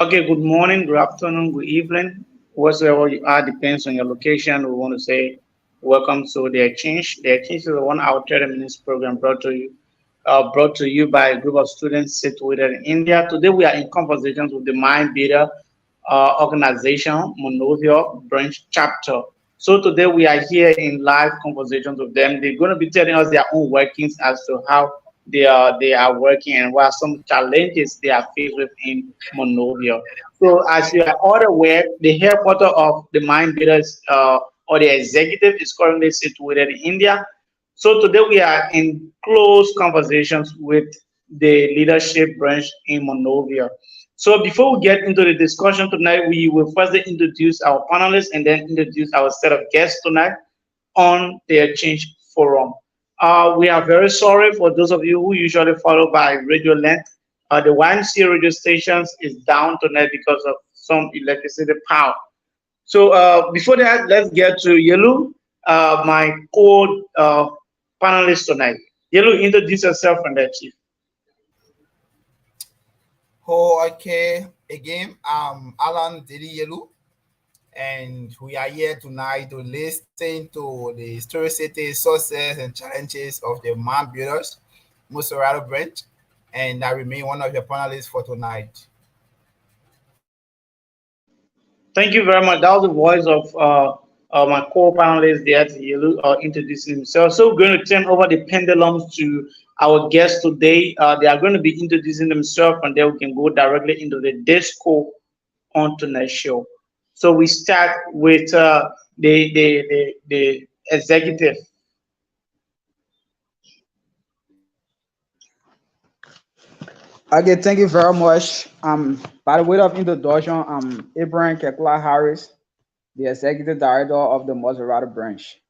Okay, good morning, good afternoon, good evening. Wherever you are depends on your location. We want to say welcome to the exchange. The exchange is a 1 hour 30 minutes program brought to you by a group of students situated in India. Today we are in conversations with the Mind Builder organization, Monrovia branch chapter. So today we are here in live conversations with them. They're going to be telling us their own workings as to how they are working and what are some challenges they are faced with in Monrovia. So as you are all aware, the headquarters of the Mind Builders or the executive is currently situated in India. So today we are in close conversations with the leadership branch in Monrovia. So before we get into the discussion tonight, we will first introduce our panelists and then introduce our set of guests tonight on the Exchange Forum. We are very sorry for those of you who usually follow by radio length. The YMC radio stations is down tonight because of some electricity power. So before that, let's get to Yelu, my panelist tonight. Yelu, introduce yourself and that chief. Oh, okay. Again, I'm Alan Yelu, and we are here tonight to listen to the historicity, success, and challenges of the man builders, Montserrado branch, and I remain one of your panelists for tonight. Thank you very much. That was the voice of my co-panelist there, Yelu, introducing himself. So we're going to turn over the pendulums to our guests today. They are going to be introducing themselves, and then we can go directly into the disco on tonight's show. So we start with the executive. Okay, thank you very much. By the way of introduction, I'm Abraham Kekula Harris, the Executive Director of the Montserrado branch.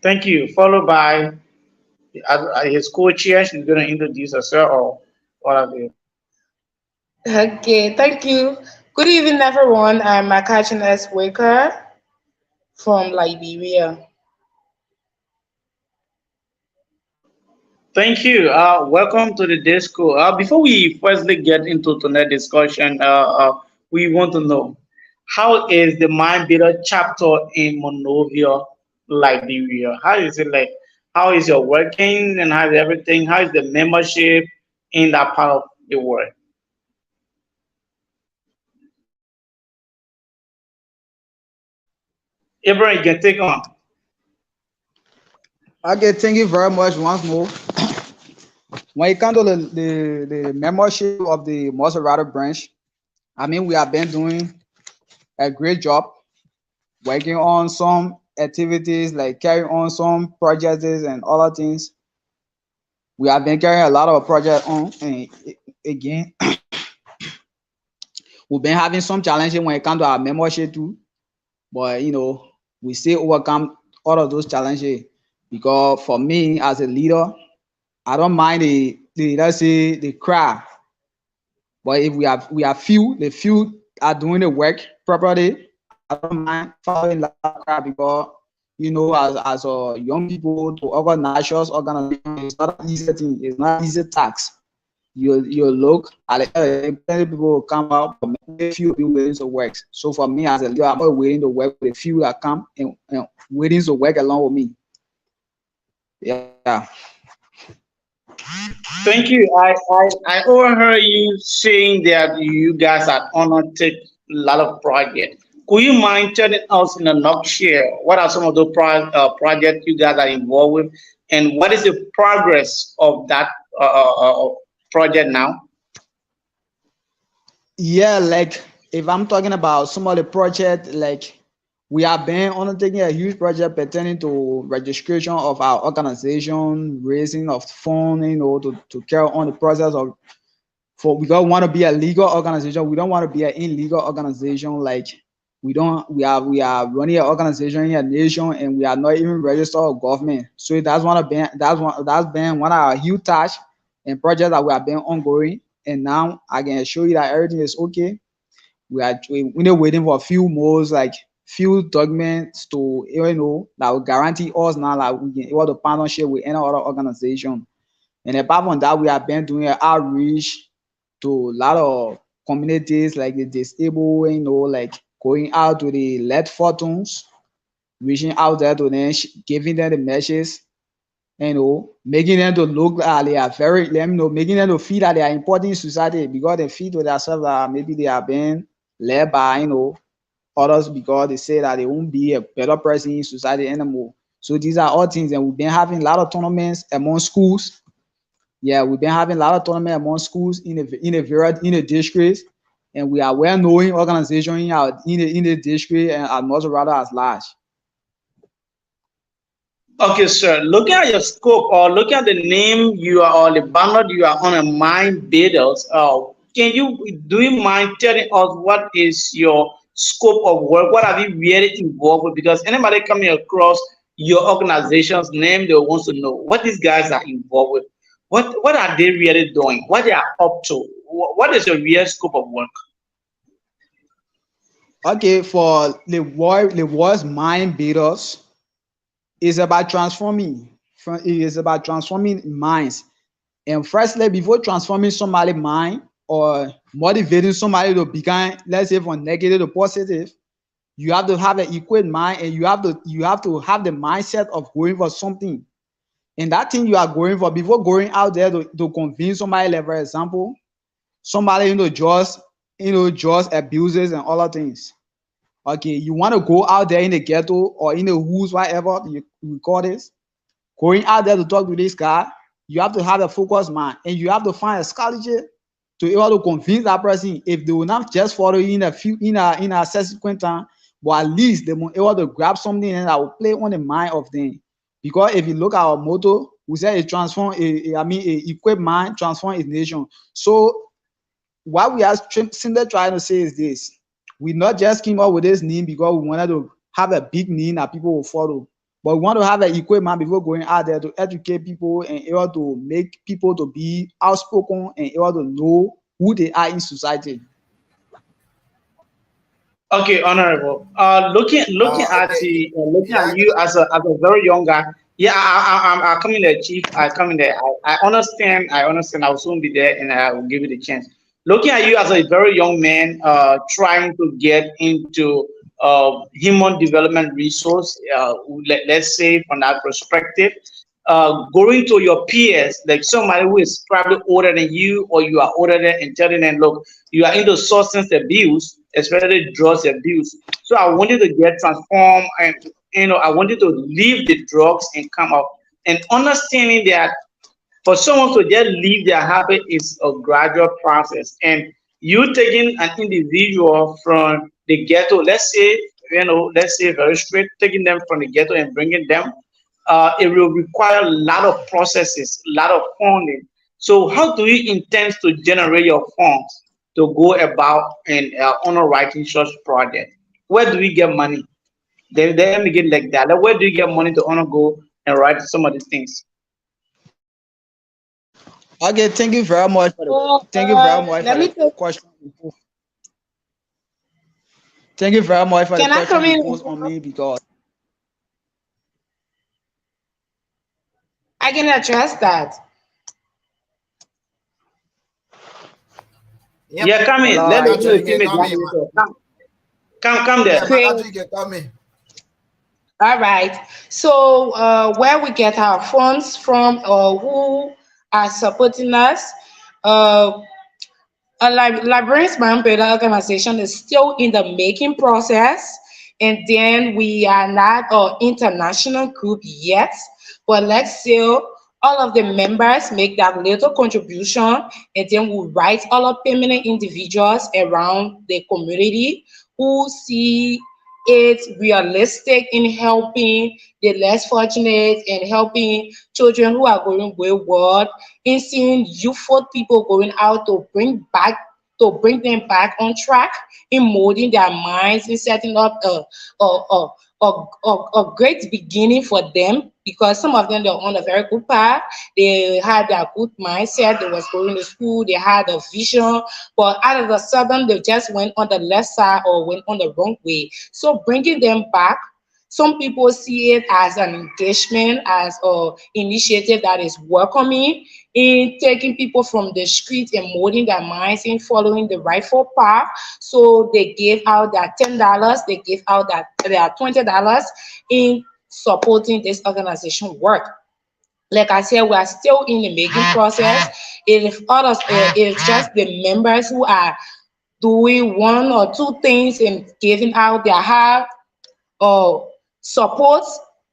Thank you. Followed by his co-chair. She's going to introduce herself or what have you. Okay, thank you. Good evening, everyone. I'm Makachin S. Waker from Liberia. Thank you. Welcome to the disco. Before we firstly get into tonight's discussion, we want to know how is the Mind Builder chapter in Monrovia, Liberia? How is it like? How is your working and how is everything? How is the membership in that part of the world? Abraham, you can take on. Okay, thank you very much once more. When it comes to the membership of the Montserrado branch, I mean, we have been doing a great job working on some activities, like carrying on some projects and other things. We have been carrying a lot of projects on, and again, we've been having some challenges when it comes to our membership too. But we still overcome all of those challenges because for me as a leader, I don't mind the let's say the crowd. But if we are few, the few are doing the work properly, I don't mind following that crowd because as a young people to organize just organization, it's not an easy thing, it's not an easy task. You look at the plenty people will come out, but a few people willing to work. So for me as a leader, I'm not waiting to work with a few that come and waiting to work along with me. Yeah. Thank you. I overheard you saying that you guys are honored to take a lot of projects. Could you mind telling us in a nutshell what are some of the projects you guys are involved with, and what is the progress of that project now? Yeah, like if I'm talking about some of the project, like we have been undertaking a huge project pertaining to registration of our organization, raising of funds, to carry on the process of we don't want to be a legal organization. We don't want to be an illegal organization. Like we are running an organization in a nation and we are not even registered with government. So that's been one of our huge tasks and projects that we have been ongoing. And now I can assure you that everything is okay. We're waiting for a few more, like few documents to that will guarantee us now that we can able to partnership with any other organization. And apart from that, we have been doing outreach to a lot of communities like the disabled, like going out to the lead fortunes, reaching out there to them, giving them the message, making them to look like they are very, making them to feel that they are important in society because they feel to themselves that maybe they are being led by, others because they say that they won't be a better person in society anymore. So these are all things, and we've been having a lot of tournaments among schools. Yeah, we've been having a lot of tournaments among schools in the districts, and we are well-known organization in the district and at Montserrado as large. Okay, sir. Looking at your scope or looking at the name you are or the banner you are on a mind builders, can you do you mind telling us what is your scope of work? What have you really involved with? Because anybody coming across your organization's name, they want to know what these guys are involved with. What are they really doing? What they are up to? What is your real scope of work? Okay, for the world's mind builders, it's about transforming. It is about transforming minds. And firstly, before transforming somebody's mind or motivating somebody to become, let's say, from negative to positive, you have to have an equipped mind, and you have to have the mindset of going for something. And that thing you are going for, before going out there to convince somebody, like for example, somebody just abuses and other things. Okay, you want to go out there in the ghetto or in the woods, whatever you call this, going out there to talk to this guy, you have to have a focused mind, and you have to find a scholarship to be able to convince that person. If they will not just follow you in a subsequent time, but at least they will be able to grab something and that will play on the mind of them. Because if you look at our motto, we say it transform a equipped mind transform its nation. So what we are simply trying to say is this: we not just came up with this name because we wanted to have a big name that people will follow, but we want to have an equipment before going out there to educate people and able to make people to be outspoken and able to know who they are in society. Okay, honorable. Looking at Okay. looking at Yeah. you as a very young guy. Yeah, I come in there, chief. I come in there. I understand. I understand. I'll soon be there, and I will give you the chance. Looking at you as a very young man, trying to get into human development resource. Let's say from that perspective, going to your peers, like somebody who is probably older than you or you are older than, and telling them, look, you are into substance abuse, especially drugs abuse. So I wanted to get transformed, and I wanted to leave the drugs and come up and understanding that for someone to just leave their habit is a gradual process. And you taking an individual from the ghetto, let's say very straight, taking them from the ghetto and bringing them, it will require a lot of processes, a lot of funding. So how do you intend to generate your funds to go about and honor writing such project? Where do we get money? Let me get like that. Like, where do you get money to honor go and write some of these things? Okay, thank you very much for the So thank you very much for let me the tell, question. Thank you very much for the can I come question you in? posed on me because I can address that. Yep. Yeah, come in. Let hello, the Makachu, you can team come in. come Yeah, there. Great. Makachu, you can come in. All right. So where we get our funds from or who are supporting us, uh, Librarians Manpower Organization is still in the making process, and then we are not an international group yet, but let's say all of the members make that little contribution, and then we write all of permanent individuals around the community who see it realistic in helping the less fortunate and helping children who are going wayward, in seeing youthful people going out to bring them back on track, in molding their minds, in setting up a great beginning for them, because some of them they're on a very good path. They had their good mindset, they was going to school, they had a vision, but out of a sudden they just went on the left side or went on the wrong way. So bringing them back Some people see it as an engagement, as a initiative that is welcoming in taking people from the street and molding their minds in following the rightful path. So they give out that $10, they give out that their $20 in supporting this organization work. Like I said, we are still in the making process. If others, if just the members who are doing one or two things and giving out their heart or support,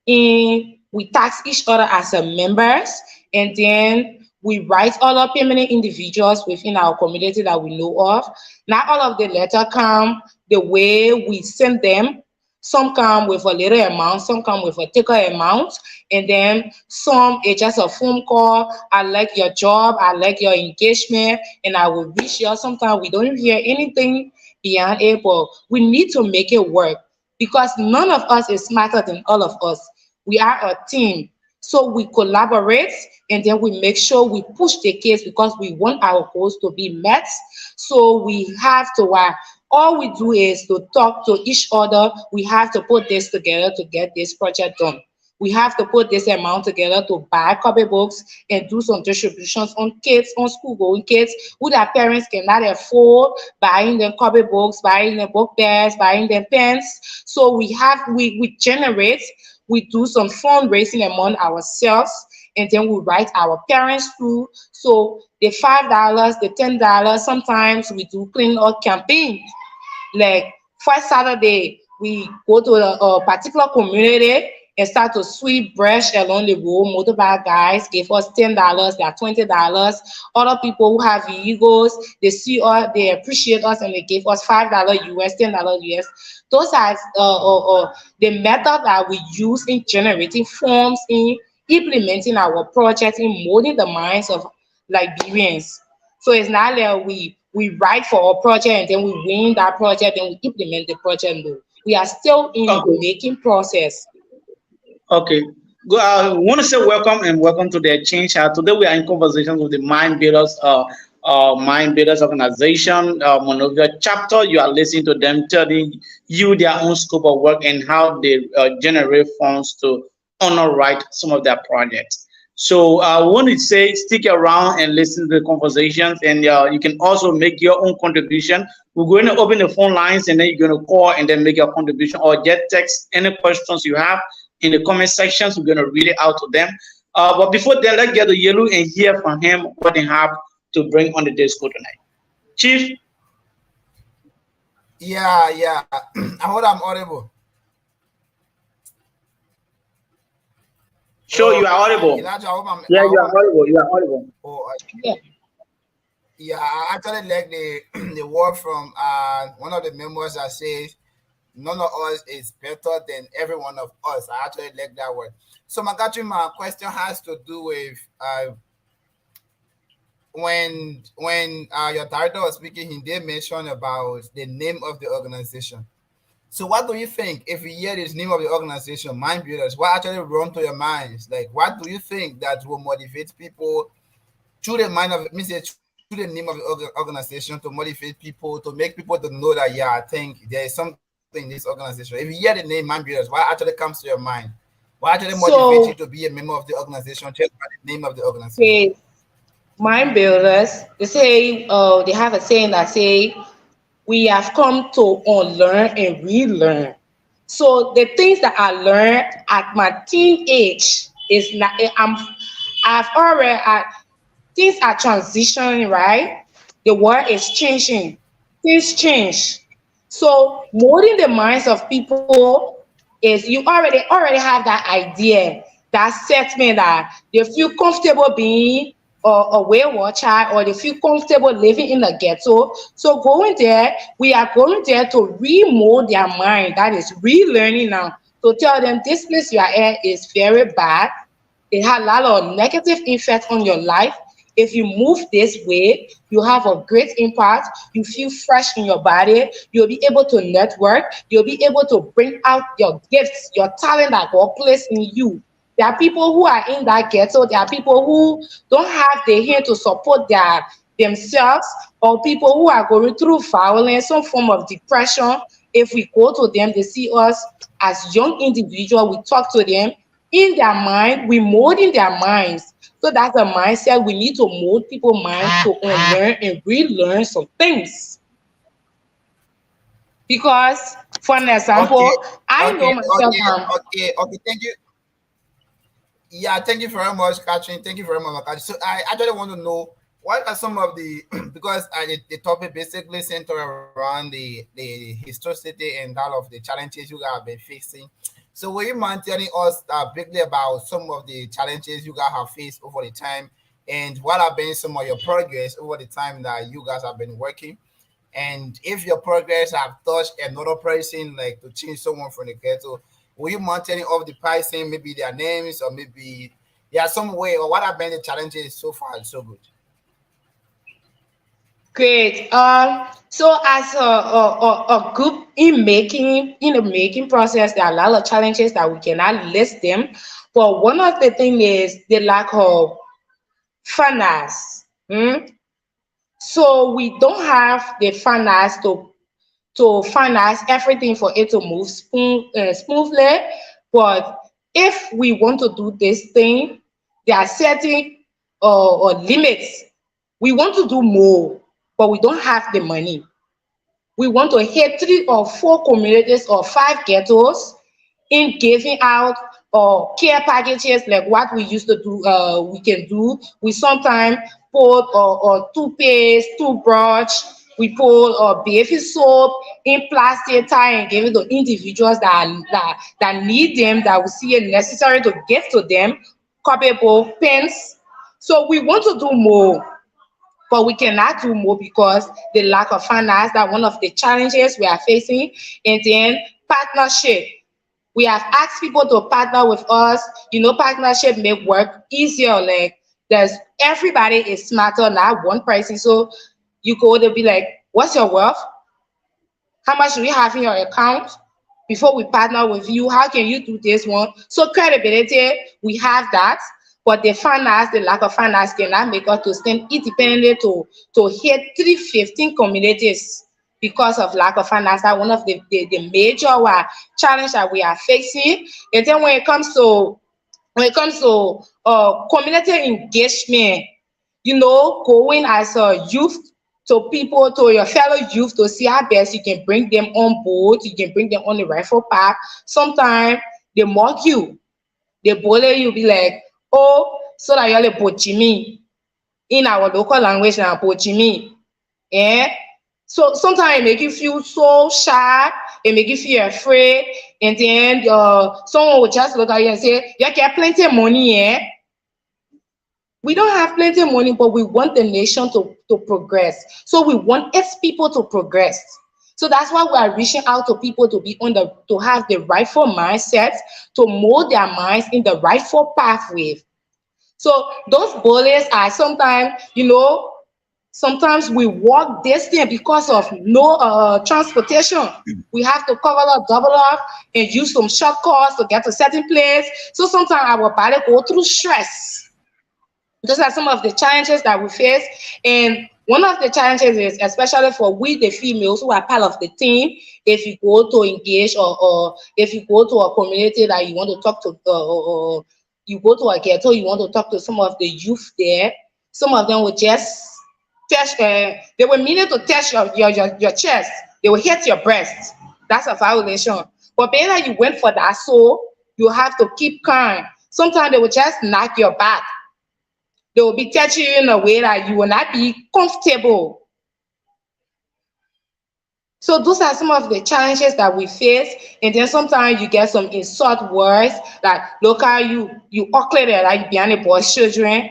in we tax each other as a members, and then we write all our permanent individuals within our community that we know of. Not all of the letter come the way we send them. Some come with a little amount, some come with a thicker amount, and then some it's just a phone call. I like your job, I like your engagement, and I will reach you. Sometimes we don't hear anything beyond it, but we need to make it work because none of us is smarter than all of us. We are a team. So we collaborate and then we make sure we push the case because we want our goals to be met. So we have to, all we do is to talk to each other. We have to put this together to get this project done. We have to put this amount together to buy copybooks and do some distributions on kids, on school-going kids who their parents cannot afford buying them copybooks, buying them book bags, buying them pens. So we generate, we do some fundraising among ourselves, and then we write our parents through. So the $5, the $10, sometimes we do clean up campaigns. Like first Saturday, we go to a particular community and start to sweep brush along the road. Motorbike guys give us $10, they're $20. Other people who have vehicles, they see us, they appreciate us, and they give us $5 US, $10 US. Those are the method that we use in generating forms, in implementing our project, in molding the minds of Liberians. So it's not like we write for a project and then we win that project and we implement the project. No, we are still in the Okay. making process. Okay. Go, I want to say welcome and welcome to the exchange. Today we are in conversation with the Mind Builders organization, Monrovia chapter. You are listening to them telling you their own scope of work and how they generate funds to honor right some of their projects. So I want to say stick around and listen to the conversations, and you can also make your own contribution. We're going to open the phone lines, and then you're going to call and then make your contribution, or just text any questions you have in the comment sections. We're going to read it out to them. But before that, let's get to Yellow and hear from him what they have to bring on the disco tonight. Chief? Yeah. I hope I'm audible. Sure, you are audible. Elijah, Yeah, you are audible. You are audible. Oh, Yeah. yeah, I actually like the word from one of the members that says, none of us is better than every one of us. I actually like that word. So my question has to do with when your director was speaking, he did mention about the name of the organization. So what do you think if you hear this name of the organization, Mind Builders, what actually run to your minds? Like, what do you think that will motivate people through the mind of, through the name of the organization, to motivate people, to make people to know that, yeah, I think there is something in this organization? If you hear the name Mind Builders, what actually comes to your mind? What actually motivates you to be a member of the organization, just by the name of the organization? Okay. Mind builders, they say, they have a saying that say, we have come to unlearn and relearn. So the things that I learned at my teen age is not, I've already, things are transitioning, right? The world is changing. Things change. So molding the minds of people is, you already have that idea, that statement that they feel comfortable being a wayward child, or they feel comfortable living in the ghetto. So going there, we are going there to remold their mind. That is relearning now. To tell them this place you are at is very bad. It had a lot of negative effect on your life. If you move this way, you have a great impact. You feel fresh in your body. You'll be able to network. You'll be able to bring out your gifts, your talent that God placed in you. There are people who are in that ghetto. There are people who don't have the hand to support themselves, or people who are going through violence, some form of depression. If we go to them, they see us as young individuals, we talk to them in their mind, we mold in their minds. So that's a mindset. We need to mold people's minds to unlearn and relearn some things. Because, for an Okay, example, I know myself. okay. Thank you. Yeah, thank you very much, Catherine. Thank you very much, Catherine. So I actually want to know what are some of the because the topic basically centered around the historicity and all of the challenges you guys have been facing. So will you mind telling us briefly about some of the challenges you guys have faced over the time, and what have been some of your progress over the time that you guys have been working? And if your progress have touched another person, like to change someone from the ghetto, will you mind telling of the person, maybe their names, or maybe yeah, some way, or what have been the challenges so far so good? Great. So as a group in the making process, there are a lot of challenges that we cannot list them. But one of the things is the lack of finance. So we don't have the finance to finance everything for it to move smoothly. But if we want to do this thing, there are certain or limits. We want to do more, but we don't have the money. We want to hit 3 or 4 communities or 5 ghettos in giving out or care packages like what we used to do. We can do. We sometimes put or toothpaste, toothbrush. We put baby soap in plastic tie and give it to individuals that need them, that we see it necessary to give to them. Copyable pens. So we want to do more, but we cannot do more because the lack of finance. That one of the challenges we are facing. And then partnership. We have asked people to partner with us. Partnership make work easier. Like there's everybody is smarter, not one person. So you go to be like, what's your worth? How much do you have in your account before we partner with you? How can you do this one? So credibility, we have that, but the finance, the lack of finance cannot make us to stand independently to hit 315 communities because of lack of finance. That's one of the major challenge that we are facing. And then when it comes to community engagement, going as a youth to people, to your fellow youth, to see how best you can bring them on board, you can bring them on the rightful path. Sometimes they mock you, they bully you, be like, oh, so that you're like Bochimi in our local language now, Bochimi. Yeah. So sometimes it make you feel so shy, it make you feel afraid, and then someone will just look at you and say, you get plenty of money, yeah. We don't have plenty of money, but we want the nation to progress. So we want its people to progress. So that's why we are reaching out to people to be to have the rightful mindset, to mold their minds in the rightful pathway. So those bullies are sometimes we walk distance because of no transportation. We have to cover up, double up, and use some shortcuts to get to certain place. So sometimes our body go through stress. Those are some of the challenges that we face. And one of the challenges is, especially for we, the females who are part of the team, if you go to engage or if you go to a community that you want to talk to, or you go to a ghetto, you want to talk to some of the youth there, some of them will just touch, they will mean to touch your chest, they will hit your breast. That's a violation. But being that you went for that, so you have to keep calm. Sometimes they will just knock your back. They will be touching you in a way that you will not be comfortable. So those are some of the challenges that we face. And then sometimes you get some insult words like, look at you ugly there, like behind the boys' children.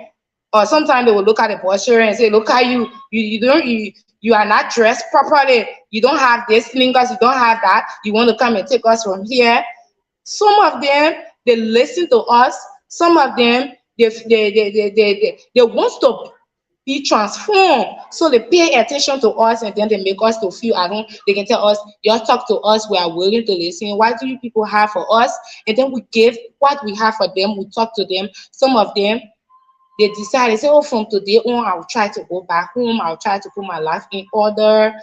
Or sometimes they will look at the boys' children and say, look at you are not dressed properly. You don't have this sneakers, you don't have that. You want to come and take us from here. Some of them, they listen to us. Some of them, they want to be transformed. So they pay attention to us, and then they make us to feel at home. They can tell us, you talk to us, we are willing to listen. What do you people have for us? And then we give what we have for them. We talk to them. Some of them, they decide, they say, oh, from today on, I'll try to go back home. I'll try to put my life in order.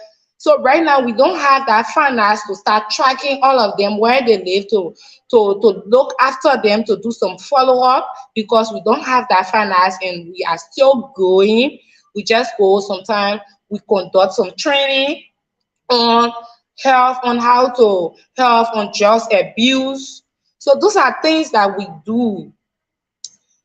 So right now we don't have that finance to start tracking all of them where they live, to look after them, to do some follow-up, because we don't have that finance and we are still growing. We just go sometimes, we conduct some training on health, on how to health, on just abuse. So those are things that we do.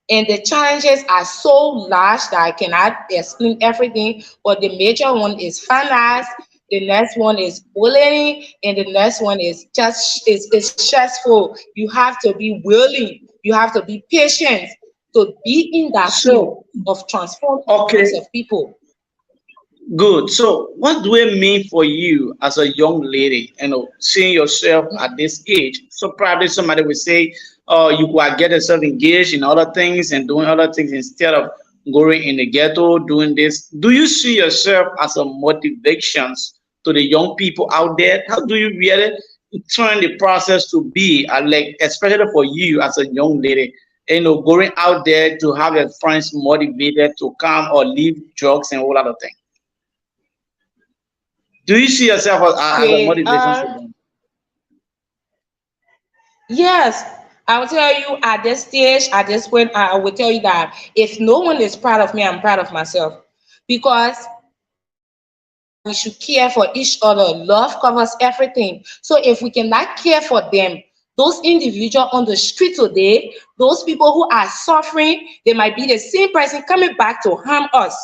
And the challenges are so large that I cannot explain everything, but the major one is finance, the next one is bullying, and the next one is just is stressful. You have to be willing, you have to be patient to be in that field So, of transforming the lives okay, of people. good. So, what do it mean for you as a young lady, seeing yourself at this age? So, probably somebody would say, you could get yourself engaged in other things and doing other things instead of going in the ghetto, doing this. Do you see yourself as a motivation to the young people out there? How do you really turn the process to be, like, especially for you as a young lady, going out there to have your friends motivated to come or leave drugs and all other things? Do you see yourself as a Okay. motivation for them? Yes, I will tell you at this stage, at this point, I will tell you that if no one is proud of me, I'm proud of myself. Because Bible says that we should care for each other. Love covers everything. So if we cannot care for them, those individuals on the street today, those people who are suffering, they might be the same person coming back to harm us.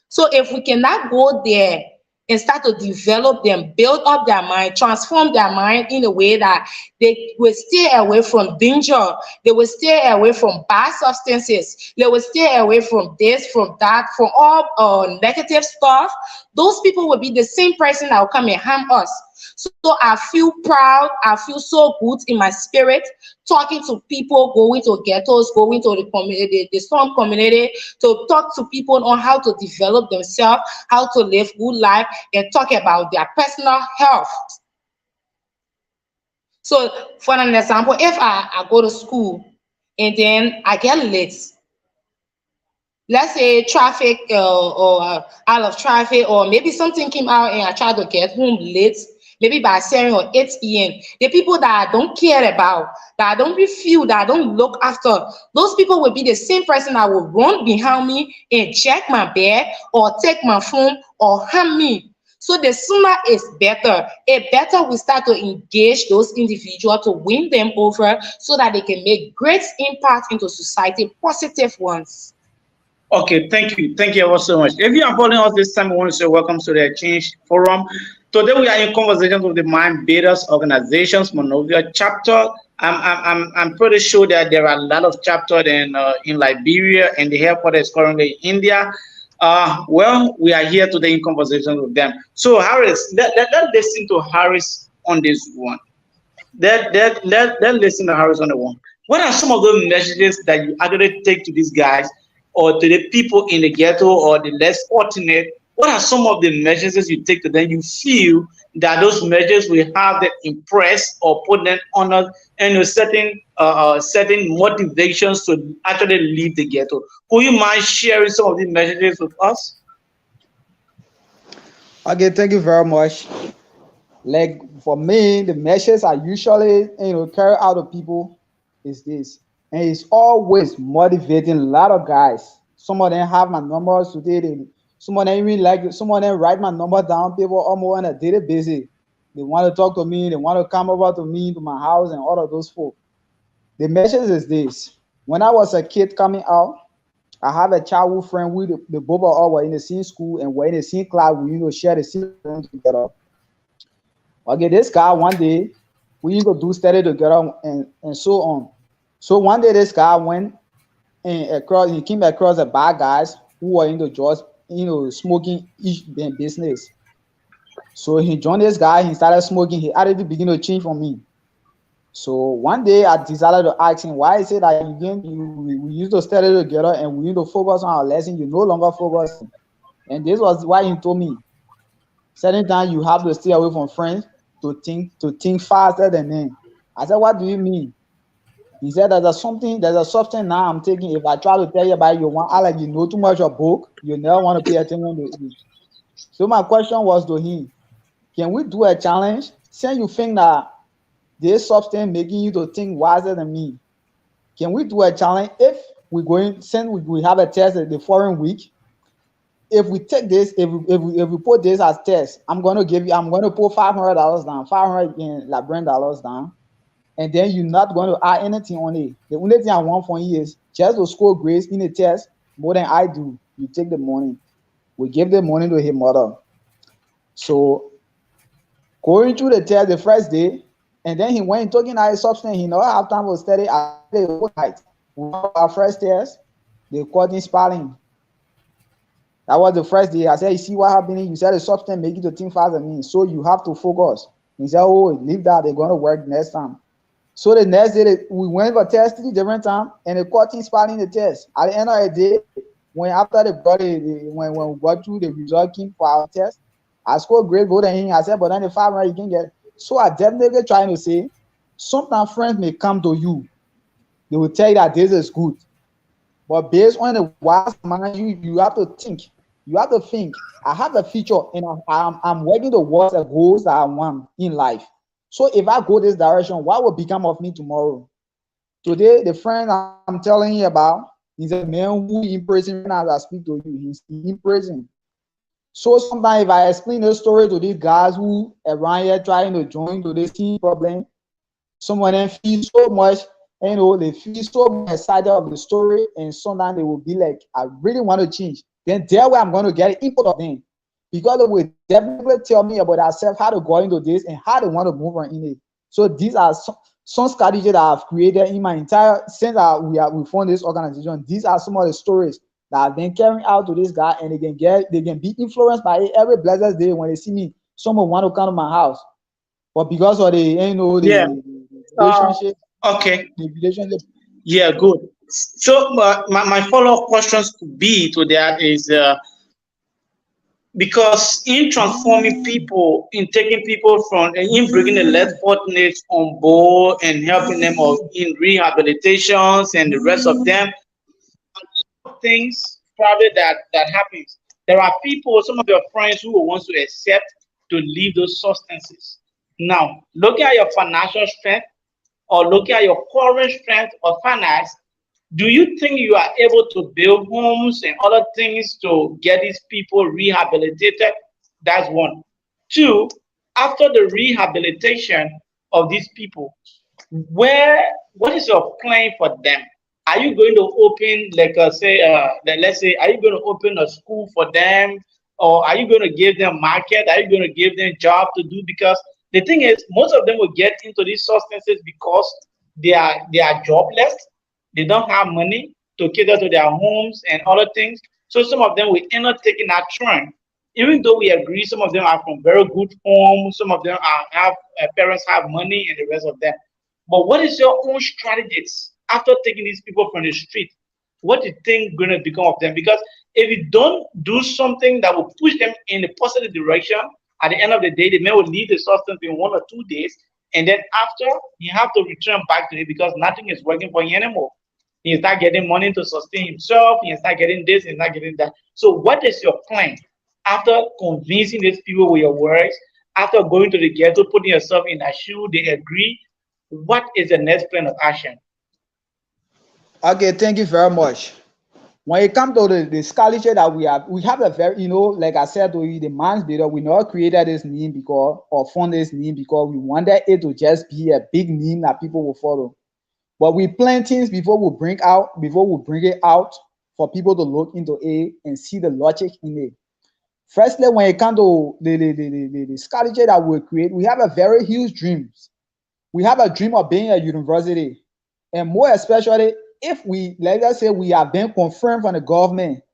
So if we cannot go there and start to develop them, build up their mind, transform their mind in a way that they will stay away from danger, they will stay away from bad substances, they will stay away from this, from that, from all negative stuff. Those people will be the same person that will come and harm us. So I feel proud, I feel so good in my spirit, talking to people, going to ghettos, going to the community, the slum community, to talk to people on how to develop themselves, how to live good life, and talk about their personal health. So for an example, if I go to school and then I get late, let's say traffic or out of traffic, or maybe something came out and I tried to get home late, maybe by 7 or 8 p.m. The people that I don't care about, that I don't feel, that I don't look after, those people will be the same person that will run behind me and check my bag or take my phone or harm me. So the sooner is better. It better we start to engage those individuals to win them over so that they can make great impact into society, positive ones. Okay, thank you. Thank you ever so much. If you are following us this time, I want to say welcome to the Exchange Forum. Today we are in conversations with the Mind Builders organizations, Monrovia chapter. I'm pretty sure that there are a lot of chapters in Liberia, and the headquarters is currently in India. Well, we are here today in conversation with them. So Harris, let's listen to Harris on this one. Let's listen to Harris on the one. What are some of the messages that you actually take to these guys or to the people in the ghetto or the less fortunate? What are some of the messages you take to them? You feel that those measures will have them impressed or put them on a certain motivations to actually leave the ghetto. Could you mind sharing some of these messages with us? Okay, thank you very much. Like for me, the message I usually carry out to people is this, and it's always motivating a lot of guys. Some of them have my numbers today. Some of them even like some of them write my number down. People almost on a daily basis. They want to talk to me. They want to come over to me to my house and all of those folks. The message is this: when I was a kid coming out, I have a childhood friend. The both of us were in the same school and were in the same class. We share the same room together. Okay, this guy one day we used to do study together and so on. So one day this guy went and he came across the bad guys who were into just smoking each business. So he joined this guy, he started smoking, he attitude began to change for me. So one day I decided to ask him why. He said that we used to study together and we need to focus on our lesson, you no longer focus. And this was why he told me certain times you have to stay away from friends to think faster than them. I said, what do you mean? He said there's a substance now I'm taking. If I try to tell you about it, you want like you know too much of book, you never want to pay attention to it. So my question was to him, Can we do a challenge? Say you think that this substance making you to think wiser than me. Can we do a challenge if we going since we have a test the following week? If we take this, if we put this as test, I'm gonna put $500 down, 500 in Labrador dollars down, and then you're not going to add anything on it. The only thing I want from you is just to score grades in the test more than I do. You take the money. We give the money to his mother. So going through the test the first day, and then he went talking about his substance. He never have time to study at the whole night. Our first test, they caught him spelling. That was the first day. I said, you see what happening? You said the substance make you to think faster than me. So you have to focus. He said, oh, leave that. They're going to work next time. So the next day, we went for test 3 different times, and they caught him spelling the test. At the end of the day, when after they brought it, when we got through the result came for our test, I scored great vote and him. I said, but then the 500 you can get. So I definitely trying to say, sometimes friends may come to you. They will tell you that this is good. But based on the wise mind, you have to think. You have to think. I have a future and I'm working towards the goals that I want in life. So if I go this direction, what will become of me tomorrow? Today, the friend I'm telling you about is a man who in prison as I speak to you. He's in prison. So sometimes if I explain the story to these guys who around here trying to join to this team problem, some of them feel so much, they feel so much excited of the story, and sometimes they will be like, I really want to change. Then there way I'm going to get input of them. Because they will definitely tell me about themselves, how to go into this and how they want to move on in it. So these are some strategies that I've created in my entire since we formed this organization. These are some of the stories that I've been carrying out to this guy, and they can be influenced by it every blessed day when they see me. Someone want to come to my house, but because of the Yeah. relationship, Okay. the relationship. Yeah, good. So my follow-up questions could be to that is because in transforming people, in taking people from, in bringing the less fortunate on board and helping them in rehabilitations and the rest of them, things probably that happens. There are people, some of your friends who will want to accept to leave those substances. Now, looking at your financial strength or looking at your current strength or finance, do you think you are able to build homes and other things to get these people rehabilitated? That's one. Two, after the rehabilitation of these people, what is your plan for them? Are you going to open, like let's say, are you going to open a school for them, or are you going to give them market? Are you going to give them job to do? Because the thing is, most of them will get into these substances because they are jobless. They don't have money to cater to their homes and other things. So some of them will end up taking that trend. Even though we agree, some of them are from very good homes, some of them have parents have money, and the rest of them. But what is your own strategies after taking these people from the street? What do you think going to become of them? Because if you don't do something that will push them in a positive direction, at the end of the day, the man will leave the substance in 1 or 2 days, and then after you have to return back to it because nothing is working for him anymore. He's not getting money to sustain himself. He's not getting this. He's not getting that. So, what is your plan after convincing these people with your words? After going to the ghetto, putting yourself in their shoe, they agree. What is the next plan of action? Okay, thank you very much. When it comes to the scholarship that we have a very, like I said to you, the man's data, we not created this name because, or fund this name because we wanted it to just be a big name that people will follow. But we plan things before we bring it out for people to look into it and see the logic in it. Firstly, when it comes to the scholarship that we create, we have a very huge dreams. We have a dream of being a university, and more especially if we, let us say, we have been confirmed from the government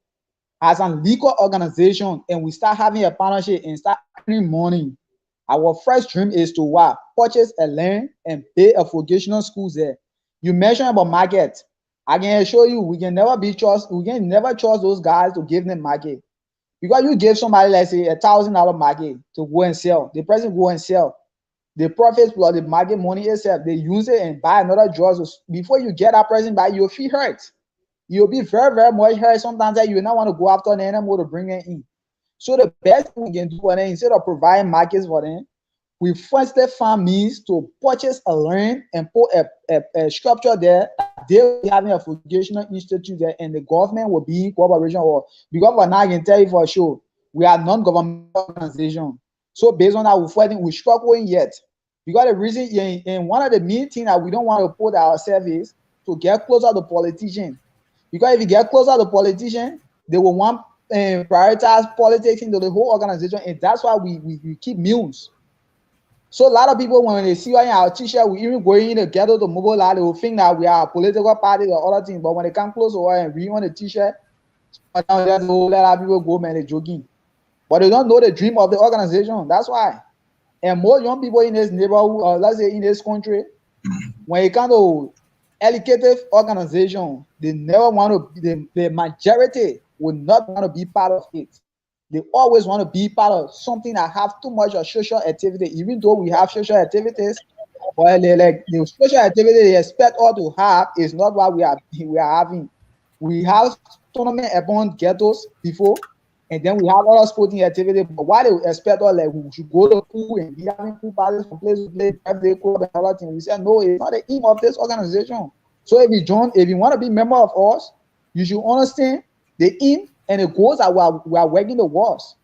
as a legal organization, and we start having a partnership and start earning money. Our first dream is to what? Purchase a land and build a vocational schools there. You mentioned about market. I can assure you, we can never trust those guys to give them market. Because you give somebody, let's say, $1,000 market to go and sell. The person go and sell. The profits plus the market money itself, they use it and buy another drug. Before you get that person back, you'll feel hurt. You'll be very, very much hurt. Sometimes that you will not want to go after an animal to bring it in. So the best thing we can do for them, instead of providing markets for them, we firstly find means to purchase a land and put a structure there. They will be having a vocational institute there, and the government will be in cooperation. Or because for now, I can tell you for sure, we are non-governmental organization. So based on that, we're struggling yet. Because the reason, in one of the main things that we don't want to put ourselves is to get closer to politicians. Because if you get closer to politicians, they will want prioritize politics into the whole organization, and that's why we keep mules. So a lot of people, when they see us in our t-shirt, we even going in the ghetto to Mogola, they will think that we are a political party or other things. But when they come close to us and read on the t-shirt, let a lot of people go, man, they're joking. But they don't know the dream of the organization. That's why. And more young people in this neighborhood, or let's say in this country, when it comes to educative organization, they never want to, the majority would not want to be part of it. They always want to be part of something that have too much of social activity, even though we have social activities. But like the social activity they expect us to have is not what we are having. We have tournament upon ghettos before, and then we have other sporting activity. But why they expect us like we should go to pool and be having pool parties from place to play, birthday club and other things? We said no, it's not the aim of this organization. So if you want to be a member of us, you should understand the aim and the goals that we are working towards.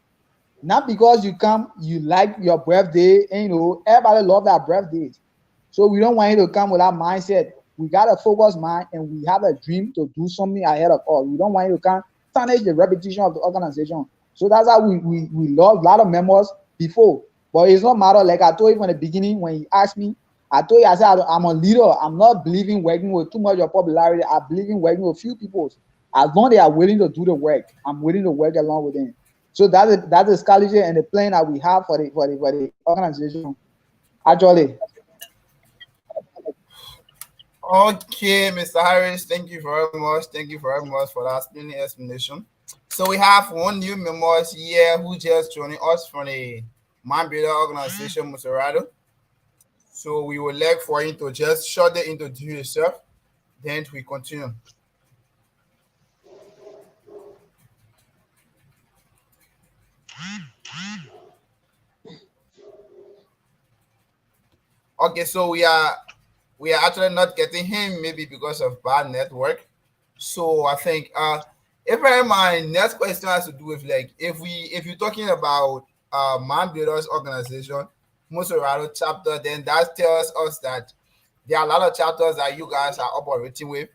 Not because you come, you like your birthday, and everybody love their birthdays. So we don't want you to come with that mindset. We got a focused mind and we have a dream to do something ahead of us. We don't want you to come tarnish the reputation of the organization. So that's how we lost a lot of members before. But it's not matter, like I told you from the beginning when you asked me, I told you, I said, I'm a leader. I'm not believing working with too much of popularity. I believe in working with few people. As long as they are willing to do the work, I'm willing to work along with them. So that's the strategy and the plan that we have for the organization. Actually. Okay, Mr. Harris, thank you very much. Thank you very much for that explanation. So we have one new member here who just joining us from the Man Builder organization, Montserrado. So we would like for him to just shortly introduce yourself, then we continue. Okay, so we are actually not getting him, maybe because of bad network. So I think Abraham, my next question has to do with like if you're talking about Man Builders organization, Montserrado chapter, then that tells us that there are a lot of chapters that you guys are operating with.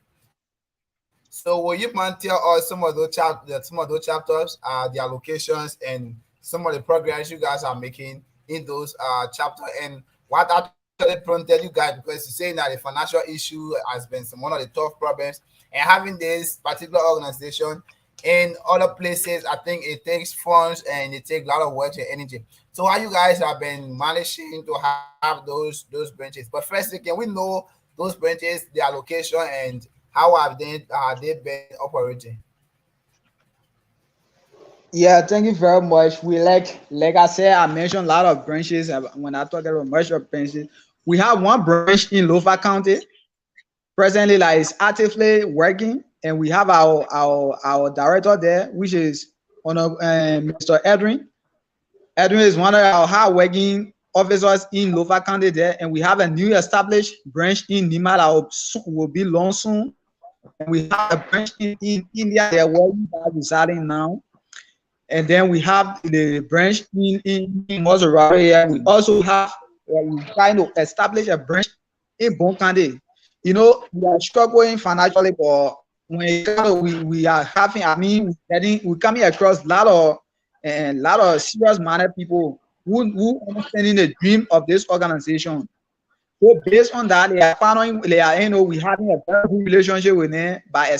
So will you man tell us some of those chapters, their locations, and some of the progress you guys are making in those chapters, and what actually prompted you guys, because you're saying that the financial issue has been one of the tough problems, and having this particular organization in other places, I think it takes funds and it takes a lot of work and energy. So how you guys have been managing to have those branches? But first, can we know those branches, their location, and how have they been operating? Yeah, thank you very much. We like I said, I mentioned a lot of branches when I talk about much of branches. We have one branch in Lofa County presently that is actively working, and we have our director there, which is Mr. Edwin. Edwin is one of our hard working officers in Lofa County there, and we have a new established branch in Nima that will be long soon. And we have a branch in India there where we are residing now. And then we have the branch in Montserrado here. We also have, we're trying to establish a branch in Bonkande. We are struggling financially, but when we are having, we're coming across a lot of serious-minded people who understanding the dream of this organization. So based on that, we having a very good relationship with them by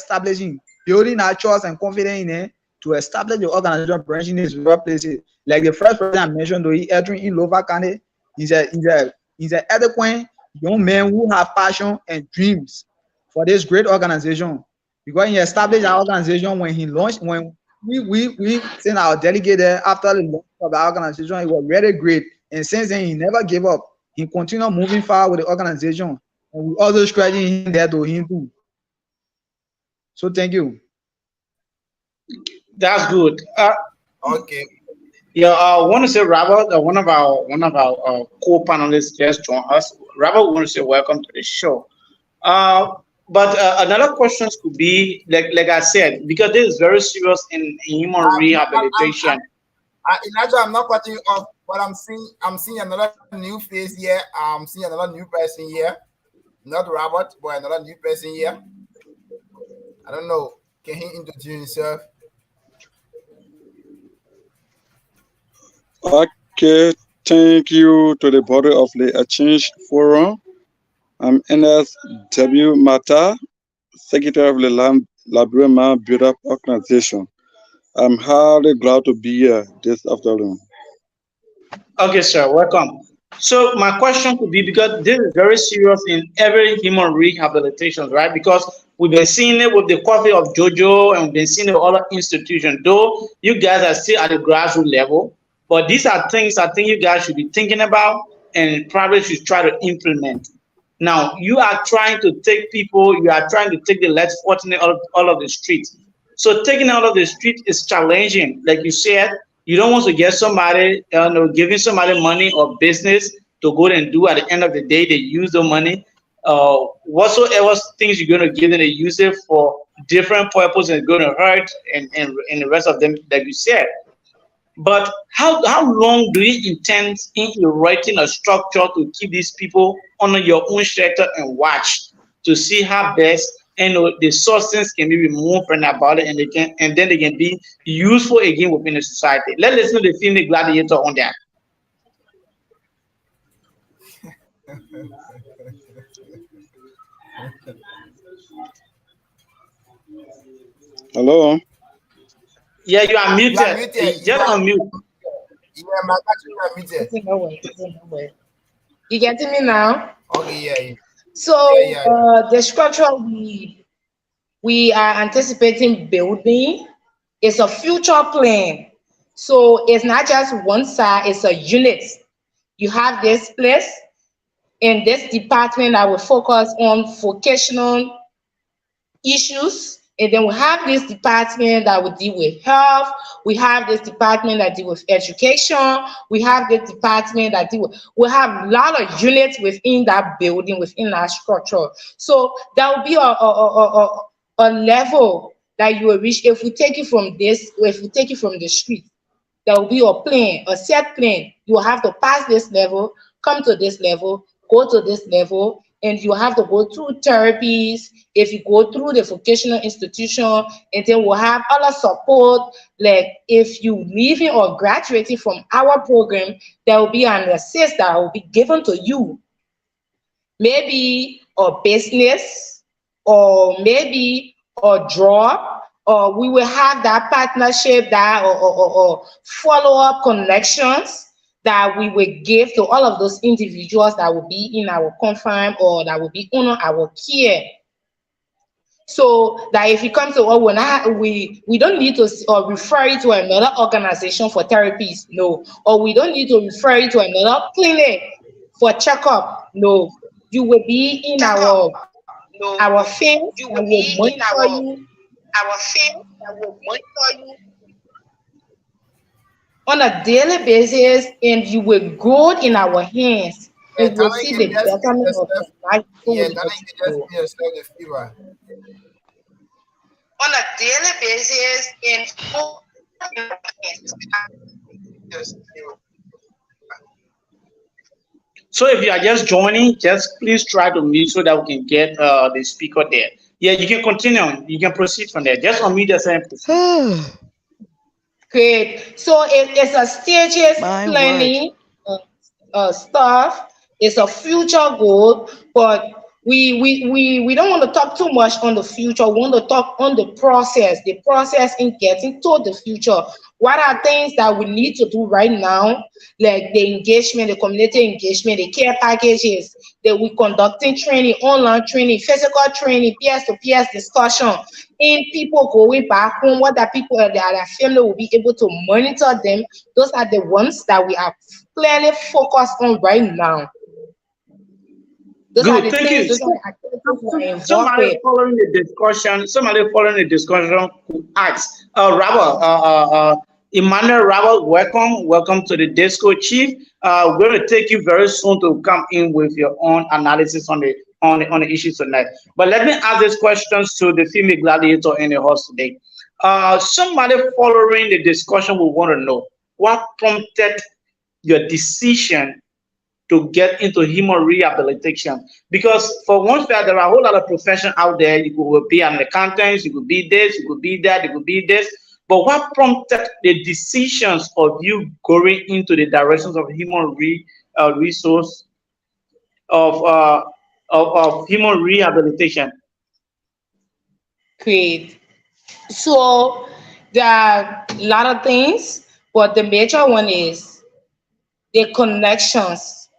building our trust and confidence in them to establish the organization branch in these rural places. Like the first person I mentioned, Edwin in Lofa County, he's an eloquent young man who have passion and dreams for this great organization. Because he established our organization when we sent our delegate there after the launch of the organization, it was really great. And since then, he never gave up. He continued moving forward with the organization. And we also scratching him there to him too. So thank you. That's good. Okay. Yeah, I want to say Robert, one of our co-panelists just joined us. Robert, we want to say welcome to the show. Uh, but another questions could be like I said, because this is very serious in human No, rehabilitation. Elijah, I'm not cutting you off, but I'm seeing another new face here. I'm seeing another new person here. Not Robert, but another new person here. I don't know. Can he introduce himself? Okay, thank you to the body of the Exchange Forum. I'm NSW Mata, Secretary of the Library Build-Up Organization. I'm highly glad to be here this afternoon. Okay, sir, welcome. So my question could be, because this is very serious in every human rehabilitation, right? Because we've been seeing it with the coffee of Jojo, and we've been seeing it with other institutions. Though you guys are still at the grassroots level, but these are things I think you guys should be thinking about and probably should try to implement. Now you are trying to take people, you are trying to take the less fortunate all of the streets. So taking out of the street is challenging. Like you said, you don't want to get somebody, giving somebody money or business to go and do. At the end of the day, they use the money. Whatsoever things you're going to give them, they use it for different purposes and going to hurt and the rest of them, like you said. But how long do you intend in writing a structure to keep these people under your own shelter and watch to see how best and the substance can be removed from their body, and then they can be useful again within the society? Let's listen to the female gladiator on that. Hello? Yeah, you are You are muted. muted. Just unmute. Yeah, my country, you are muted. Doesn't know where, doesn't know where. You getting me now? Okay, yeah. So Yeah. the structure we are anticipating building is a future plan. So it's not just one side, it's a unit. You have this place in this department that will focus on vocational issues. And then we have this department that will deal with health. We have this department that deal with education. We have this department that deal with, we have a lot of units within that building, within that structure. So that will be a level that you will reach if we take it from this, if we take it from the street. There will be a plan, a set plan. You will have to pass this level, come to this level, go to this level, and you have to go through therapies. If you go through the vocational institution, and then we'll have other support. Like if you leaving or graduating from our program, there will be an assist that will be given to you. Maybe a business, or maybe a job, or we will have that partnership, that or follow-up connections that we will give to all of those individuals that will be in our confirm or that will be under our care. So that if you come to us, we don't need to refer you to another organization for therapies, no, or we don't need to refer you to another clinic for checkup, no. You will be in our field, and will monitor you on a daily basis, and you will grow in our hands, Yeah, and you will Donna, see you the can just give betterment of yourself. your life. Yeah, Donna, you can just give yourself the fever. On a daily basis, and So if you are just joining, just please try to mute so that we can get the speaker there. Yeah, you can continue. You can proceed from there. Just unmute yourself and proceed. great. So it's a stages planning stuff. It's a future goal, but we don't want to talk too much on the future. We want to talk on the process in getting to the future. What are things that we need to do right now, like the engagement, the community engagement, the care packages, that we conducting training, online training, physical training, peer-to-peer discussion, in people going back home, what that people and their family will be able to monitor them. Those are the ones that we are clearly focused on right now. Those are Good, the thank things, you. those are the activities we are involved Somebody with. following the discussion could ask, Robert, Emmanuel Ravel, welcome. Welcome to the Disco Chief. We're going to take you very soon to come in with your own analysis on the issues tonight. But let me ask these questions to the female gladiator in the house today. Somebody following the discussion will want to know what prompted your decision to get into human rehabilitation. Because for one fact, there are a whole lot of professions out there. You could be an accountant, you could be this, you could be that, you could be this. But what prompted the decisions of you going into the directions of resource of, uh, of human rehabilitation? Great. So there are a lot of things, but the major one is the connections.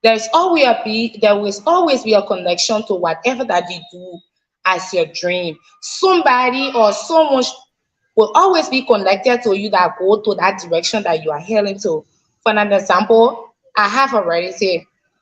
There will always be a connection to whatever that you do as your dream. Somebody or someone will always be connected to you that go to that direction that you are heading to. For an example, I have a relative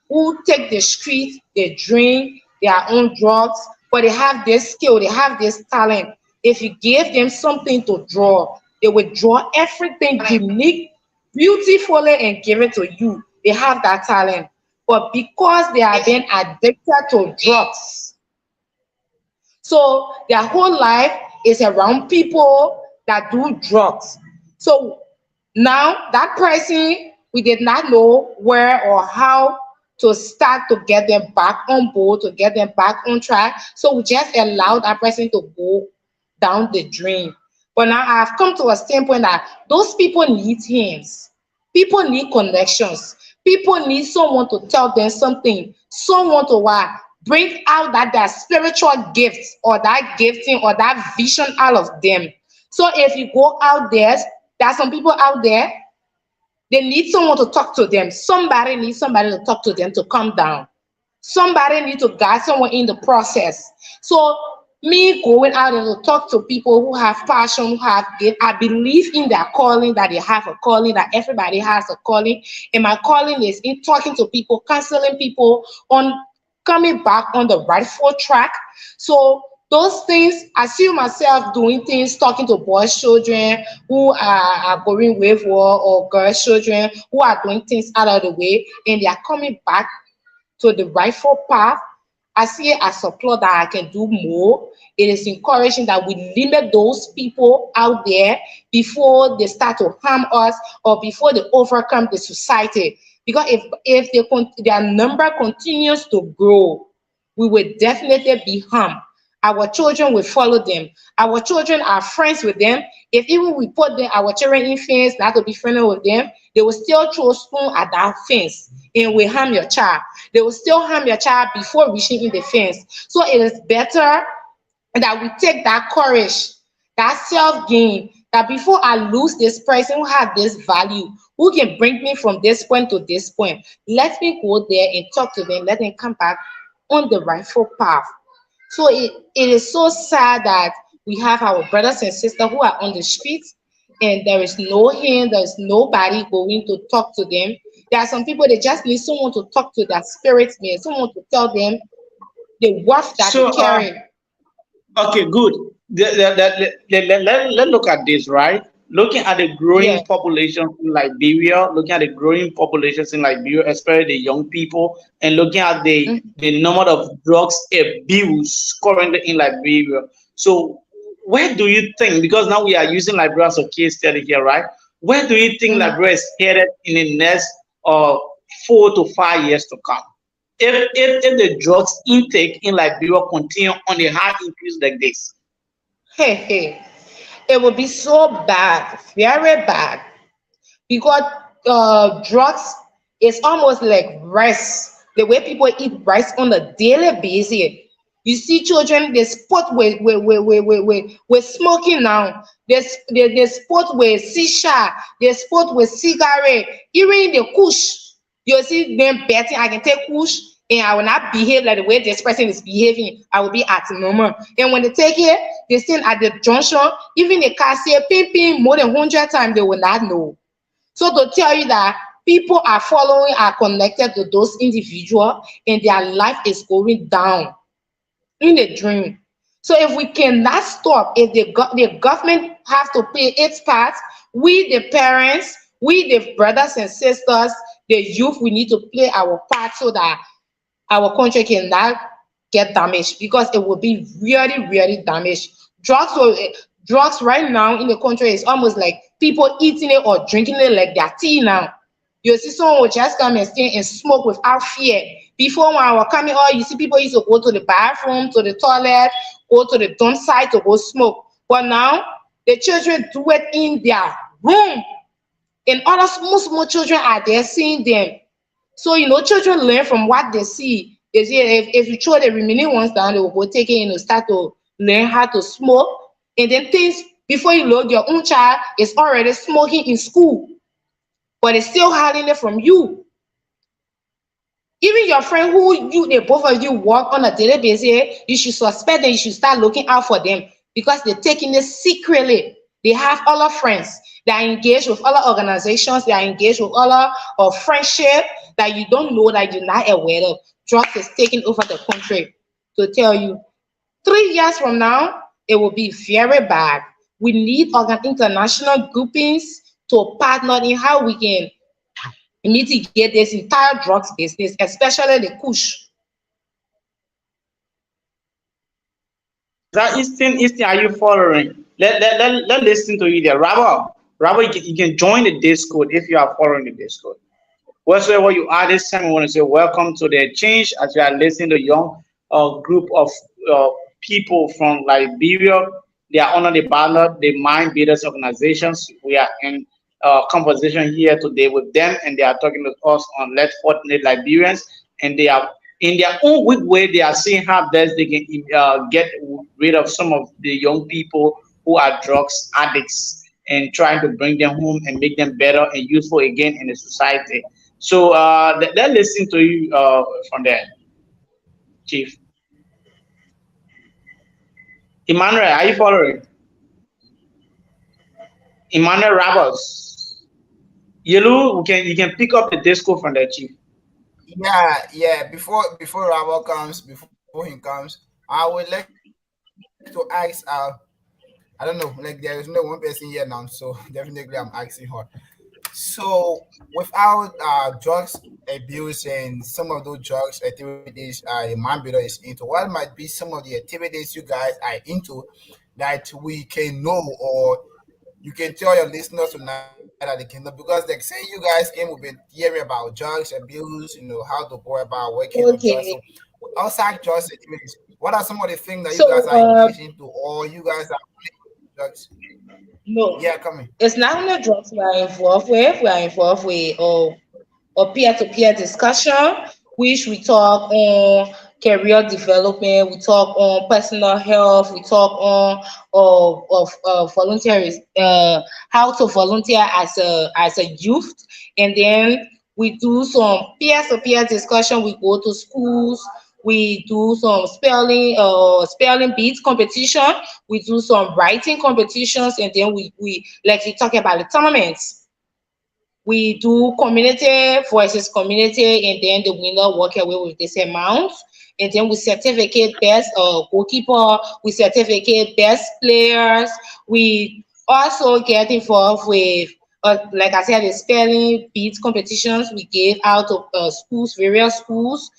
who take the street, they drink their own drugs, but they have this skill, they have this talent. If you give them something to draw, they will draw everything unique, beautifully, and give it to you. They have that talent. But because they have been addicted to drugs, so their whole life is around people that do drugs. So now that person, we did not know where or how to start to get them back on board, to get them back on track. So we just allowed that person to go down the drain. But now I've come to a standpoint that those people need hands. People need connections. People need someone to tell them something, someone to what bring out that spiritual gift or that gifting or that vision out of them. So if you go out there are some people out there, they need someone to talk to them. Somebody needs somebody to talk to them to calm down. Somebody needs to guide someone in the process. So me going out and to talk to people who have passion, who have gift, I believe in their calling, that they have a calling, that everybody has a calling. And my calling is in talking to people, counseling people on coming back on the rightful track. So those things, I see myself doing things, talking to boys, children who are going wayward, or girls, children who are doing things out of the way, and they are coming back to the rightful path. I see it as a plot that I can do more. It is encouraging that we limit those people out there before they start to harm us or before they overcome the society. Because if their number continues to grow, we will definitely be harmed. Our children will follow them. Our children are friends with them. If even we put our children in fence not to be friendly with them, they will still throw stone at that fence and will harm your child. They will still harm your child before reaching in the fence. So it is better that we take that courage, that self-gain, that before I lose this person who has this value, who can bring me from this point to this point, let me go there and talk to them, let them come back on the rightful path. So it is so sad that we have our brothers and sisters who are on the streets and there is no hand, there is nobody going to talk to them. There are some people, they just need someone to talk to, their spirit man, someone to tell them the worth that they So, carry. okay, good. Let's look at this, right? Looking at the Yeah. growing population in Liberia, looking at the growing populations in Liberia, especially the young people, and looking at the number of drugs abuse currently in Liberia. So, where do you think, because now we are using Liberia as a case study here, right? Where do you think Mhm. Liberia is headed in the next 4 to 5 years to come? If the drugs intake in Liberia continue on a high increase like this. Hey, hey, it will be so bad, very bad, because drugs is almost like rice. The way people eat rice on a daily basis. You see children, they sport with smoking now. They sport with shisha. They sport with cigarette. Even the kush. You see them betting, I can take kush and I will not behave like the way this person is behaving. I will be at normal. And when they take it, they stand at the junction. Even the car say ping ping more than 100 times, they will not know. So to tell you that people are following, are connected to those individuals, and their life is going down in a dream. So if we cannot stop, if the government has to play its part, we the parents, we the brothers and sisters, the youth, we need to play our part so that our country cannot get damaged, because it will be really, really damaged. Drugs right now in the country is almost like people eating it or drinking it like their tea now. You see someone will just come and stay and smoke without fear. Before, when I was coming out, you see people used to go to the bathroom, to the toilet, go to the dump site to go smoke. But now the children do it in their room, and other small children are there seeing them. So children learn from what they see. They say if you throw the remaining ones down, they will go take it and start to learn how to smoke. And then things, before you know, your own child is already smoking in school, but it's still hiding it from you. Even your friend who they both of you work on a daily basis, you should suspect them, you should start looking out for them, because they're taking it secretly. They have other friends. They are engaged with other organizations. They are engaged with other friendship that you don't know, that you're not aware of. Drugs is taking over the country. To tell you, 3 years from now, it will be very bad. We need international groupings to partner in how we can mitigate this entire drugs business, especially the kush. That Easton, are you following? Let listen to you there. Robert, you can join the Discord if you are following the Discord. Whatsoever you are this time, I want to say welcome to the change as you are listening to young group of uh, people from Liberia. They are under the banner, the Mind Builders organizations. We are in conversation here today with them, and they are talking to us on Let Fortunate Liberians, and they are in their own weak way. They are seeing how best they can get rid of some of the young people who are drugs addicts, and trying to bring them home and make them better and useful again in the society. So let's listen to you from there, Chief. Emmanuel, are you following? Emmanuel Rabos. Yellow, you can pick up the disco from there, Chief. Yeah. Before Rabo comes, before he comes, I would like to ask. I don't know. Like there is no one person here now, so definitely I'm asking her. So without drugs abuse and some of those drugs activities the man builder is into, what might be some of the activities you guys are into that we can know, or you can tell your listeners tonight that they can know? Because like say you guys came, we've been hearing about drugs abuse, how to go about working with drugs. So Okay. outside drugs activities, what are some of the things that you guys are So engaged into, or you guys are drugs? Yeah, no, come in. it's not only drugs we are involved with. We are involved with or peer-to-peer discussion, which we talk on career development, we talk on personal health, we talk on of volunteers, how to volunteer as a youth, and then we do some peer-to-peer discussion. We go to schools. We do some spelling beats competition. We do some writing competitions, and then we like we talk about the tournaments. We do community versus community, and then the winner walk away with this amount. And then we certificate best goalkeeper, we certificate best players. We also get involved with, like I said, the spelling beats competitions. We gave out to schools, various schools,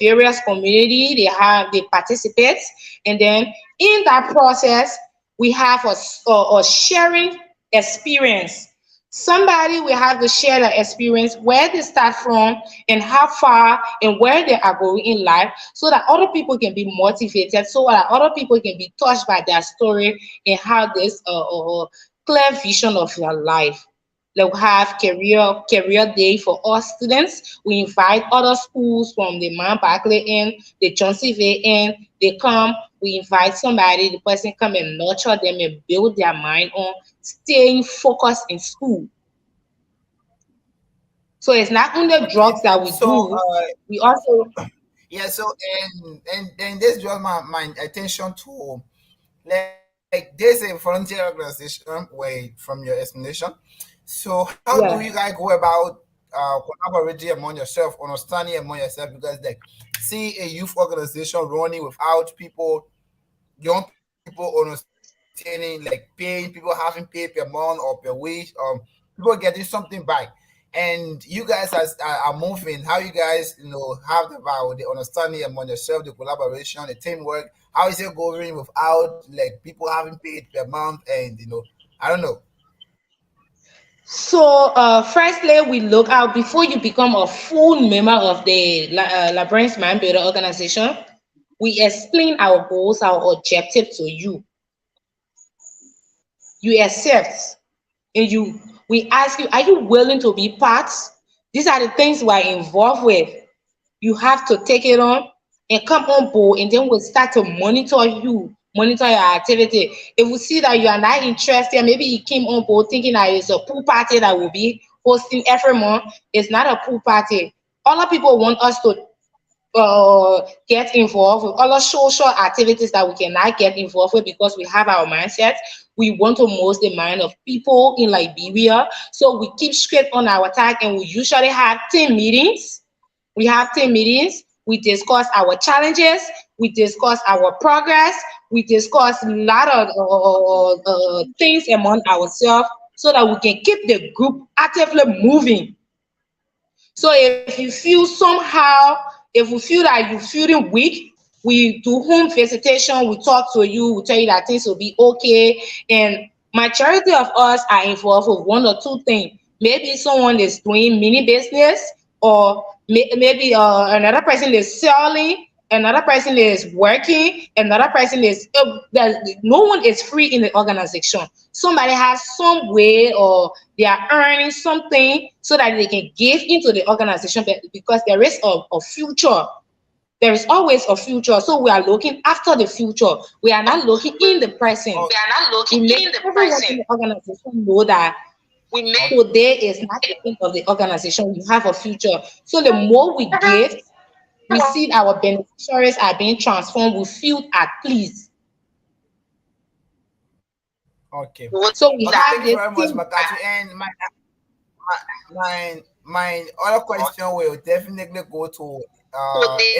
various community. They participate, and then in that process, we have a sharing experience. Somebody will have to share their experience, where they start from, and how far and where they are going in life, so that other people can be motivated, so that other people can be touched by their story and have this clear vision of their life. Like we have career day for all students. We invite other schools from the Mount Barclay in, the Johnsonville in. They come. We invite somebody. The person come and nurture them and build their mind on staying focused in school. So it's not only Okay. drugs that we So do. We also yeah, so and this draws my attention to, like, there's a volunteer organization way from your explanation. So how do you yeah. guys go about collaborating among yourself, understanding among yourself? Because like see a youth organization running without people, young people understanding maintaining, like paying people, having paid per month or per week, people getting something back. And you guys are moving. How you guys, have the understanding among yourself, the collaboration, the teamwork. How is it going without like people having paid per month? And I don't know. So, firstly, we look out before you become a full member of the Labyrinth Mind Builder organization. We explain our goals, our objective to you. You accept, and we ask you, are you willing to be part? These are the things we are involved with. You have to take it on and come on board, and then we'll start to monitor your activity. If we see that you are not interested, maybe you came on board thinking that it's a pool party that will be hosting every month. It's not a pool party. Other people want us to get involved with other social activities that we cannot get involved with because we have our mindset. We want to mold the mind of people in Liberia. So we keep straight on our tag, and we usually have team meetings. We have team meetings. We discuss our challenges. We discuss our progress. We discuss a lot of things among ourselves so that we can keep the group actively moving. So if you feel somehow, if we feel that you're feeling weak, we do home visitation, we talk to you, we tell you that things will be okay. And majority of us are involved with one or two things. Maybe someone is doing mini business, or maybe another person is selling, another person is working, another person is no one is free in the organization. Somebody has some way, or they are earning something so that they can give into the organization, because there is a future. There is always a future. So we are looking after the future. We are not looking in the present. Oh, We are not looking in the everyone in the organization know that we make today is not the end of the organization. We have a future. So the more we give, we see our beneficiaries are being transformed. We feel at peace. okay. So we Okay, have thank you this very much, thing. Makati. And my other question will definitely go to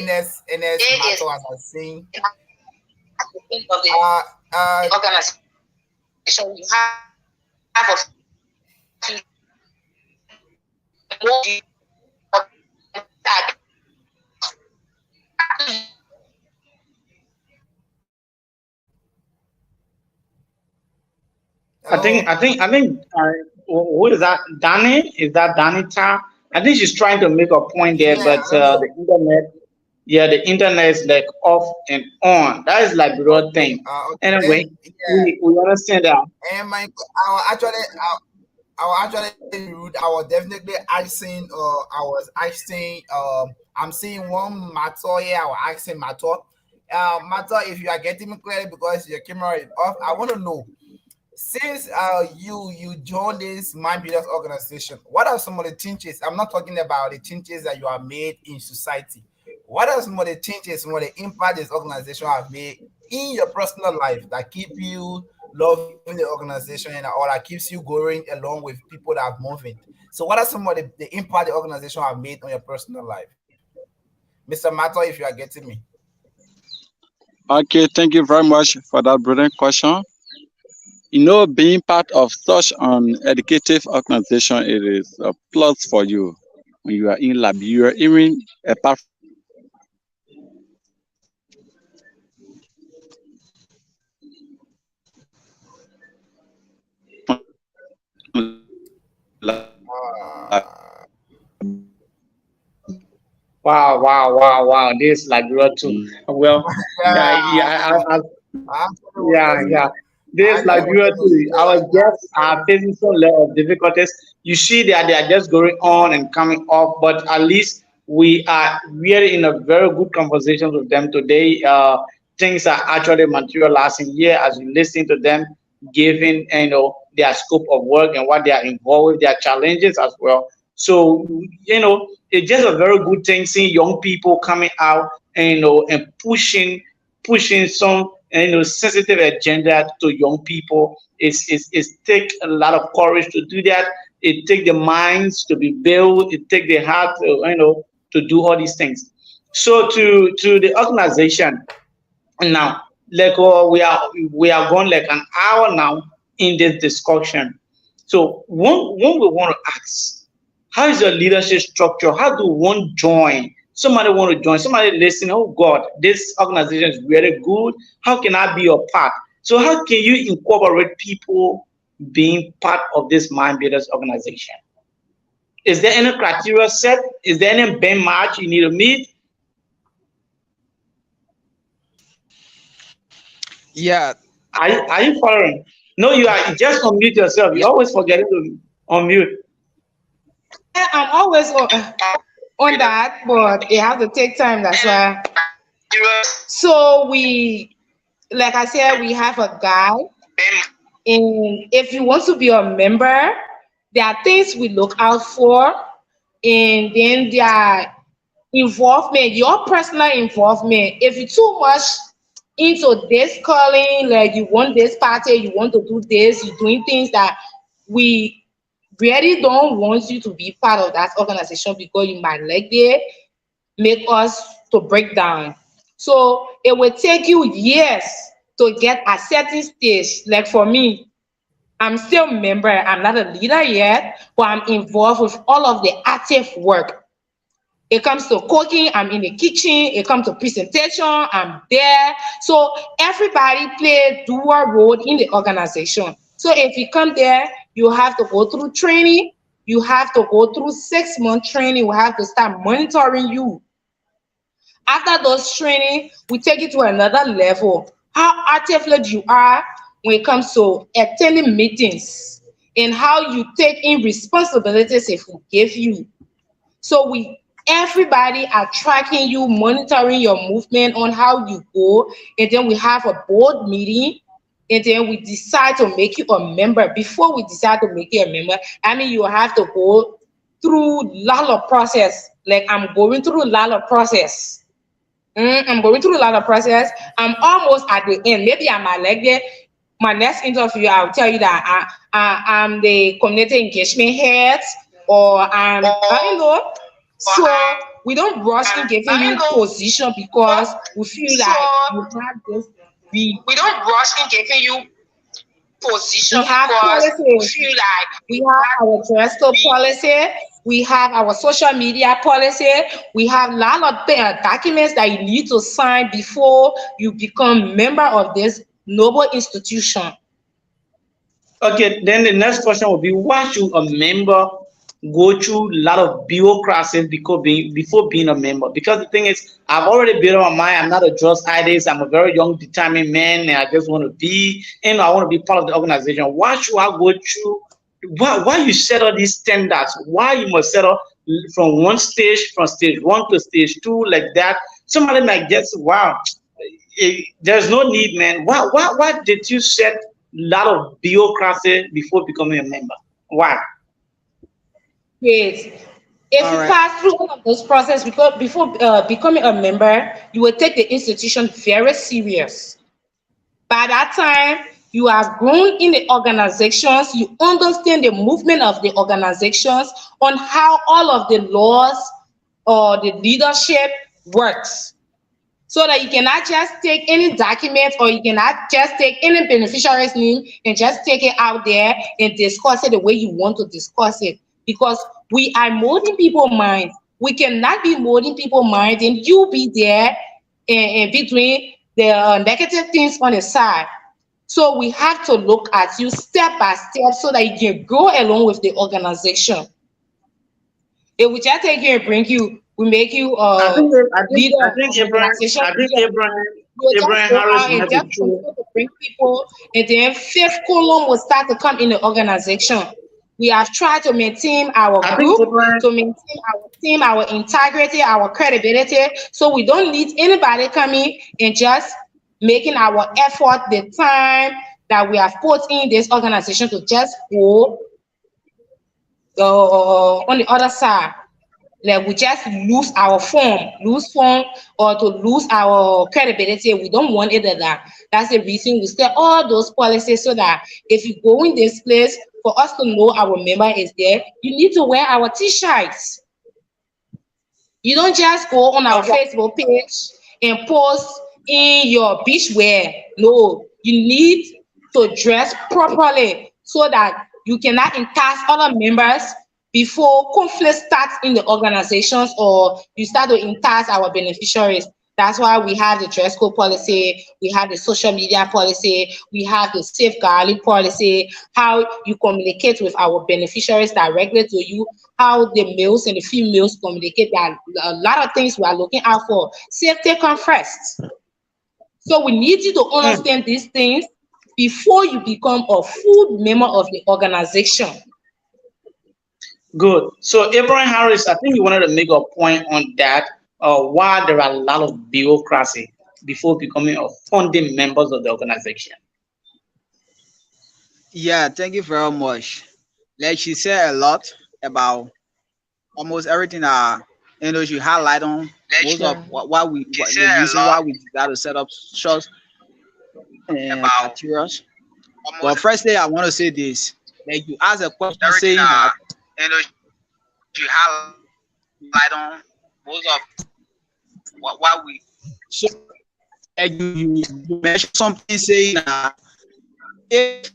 NS Mato, as I was saying. Uh, uh, Organization, we have a I think, hello. I think, I think, who is that? Danny? Is that Danita? I think she's trying to make a point there, Yeah, but I don't know. the internet, yeah, the internet is like off and on. That is like the real Okay. thing. Okay. Then Anyway, yeah. we understand that. And I will actually, I will actually be rude. I was definitely asking. I was asking. I'm seeing one Mato here. I was asking Mato. Mato, if you are getting me clearly because your camera is off, I want to know, since you joined this Mind Builders organization, what are some of the changes? I'm not talking about the changes that you have made in society. What are some of the changes, some of the impact this organization have made in your personal life that keep you loving the organization, and or that keeps you going along with people that have moving? So what are some of the impact the organization have made on your personal life? Mr. Mato, if you are getting me. Okay, thank you very much for that brilliant question. Being part of such an educative organization, it is a plus for you when you are in Liberia, even apart from Uh, Wow, wow, wow, wow. This is like real too. Well, yeah, yeah, actually was yeah, telling yeah. you. This Actually was Liberia telling too. you. Our guests are facing some level of difficulties. You see that they are just going on and coming off, but at least we are really in a very good conversation with them today. Things are actually materializing here as you listen to them, giving their scope of work and what they are involved with, their challenges as well. So it's just a very good thing seeing young people coming out and and pushing some sensitive agenda to young people. It's take a lot of courage to do that. It take the minds to be built. It take the heart to, to do all these things. So to the organization now, like we are going like an hour now in this discussion. So when we want to ask, how is your leadership structure? How do one join? Somebody want to join, somebody listen, oh God, this organization is very good. How can I be a part? So how can you incorporate people being part of this Mind Builders organization? Is there any criteria set? Is there any benchmark you need to meet? Yeah. Are you following? No, you are just unmute yourself. You always forget to unmute. Yeah, I'm always on that, but it has to take time. That's why. So we, like I said, we have a guide, and if you want to be a member, there are things we look out for, and then there are involvement, your personal involvement. If you're too much into this calling, like you want this party, you want to do this, you're doing things that we really don't want you to be part of that organization because you might like it, make us to break down. So it will take you years to get a certain stage. Like for me, I'm still a member, I'm not a leader yet, but I'm involved with all of the active work. It comes to cooking, I'm in the kitchen. It comes to presentation, I'm there. So everybody play dual role in the organization. So if you come there, you have to go through training. You have to go through 6 month training. We have to start monitoring you. After those training, we take it to another level. How actively you are when it comes to attending meetings and how you take in responsibilities if we give you. So everybody are tracking you, monitoring your movement on how you go, and then we have a board meeting, and then we decide to make you a member. Before we decide to make you a member, I mean you have to go through a lot of process. Like I'm going through a lot of process. I'm going through a lot of process. I'm almost at the end. Maybe I might like it. My next interview, I'll tell you that I'm the community engagement head, or I don't know. So we don't rush in giving you position because we feel like you have this. We don't rush in giving you position. We have policies. We feel like we have our dress code policy. We have our social media policy. We have a lot of documents that you need to sign before you become member of this noble institution. Okay, then the next question will be, why should a member go through a lot of bureaucracy before being a member? Because the thing is, I've already built my mind. I'm not a just artist. I'm a very young, determined man, and I just want to be, and I want to be part of the organization. Why should I go through? Why you set up these standards? Why you must set up from stage one to stage two like that? Somebody might guess, wow, there's no need, man. Why did you set a lot of bureaucracy before becoming a member? Why? Yes. If All you right. pass through all of those process because before becoming a member, you will take the institution very serious. By that time, you have grown in the organizations, you understand the movement of the organizations on how all of the laws or the leadership works. So that you cannot just take any document or you cannot just take any beneficiary's name and just take it out there and discuss it the way you want to discuss it. Because we are molding people's minds. We cannot be molding people's minds and you be there in between the negative things on the side. So we have to look at you step by step so that you can go along with the organization. If we just take you and bring you, we make you leader I of think the organization. You just Abraham go out Harrison and has a just true. continue to bring people, and then fifth column will start to come in the organization. We have tried to maintain our I think group, Abraham. to maintain our team, our integrity, our credibility. So we don't need anybody coming and just making our effort, the time that we have put in this organization to just go on the other side. Like we just lose form, or to lose our credibility. We don't want it like that. That's the reason we set all those policies so that if you go in this place, for us to know our member is there, you need to wear our t-shirts. You don't just go on our Okay. Facebook page and post in your beach wear. No, you need to dress properly so that you cannot entice other members before conflict starts in the organizations or you start to entice our beneficiaries. That's why we have the dress code policy, we have the social media policy, we have the safeguarding policy, how you communicate with our beneficiaries directly to you, how the males and the females communicate. There are a lot of things we are looking out for. Safety come first. So we need you to Hmm. understand these things before you become a full member of the organization. Good. So, Abraham Harris, I think you wanted to make a point on that. Why there are a lot of bureaucracy before becoming a founding members of the organization. Yeah, thank you very much. Like she said a lot about almost everything that she highlight on most of Yeah. what the reason why we got to set up such criteria. But firstly, I want to say this: like you asked a question saying that so like you mentioned something saying that if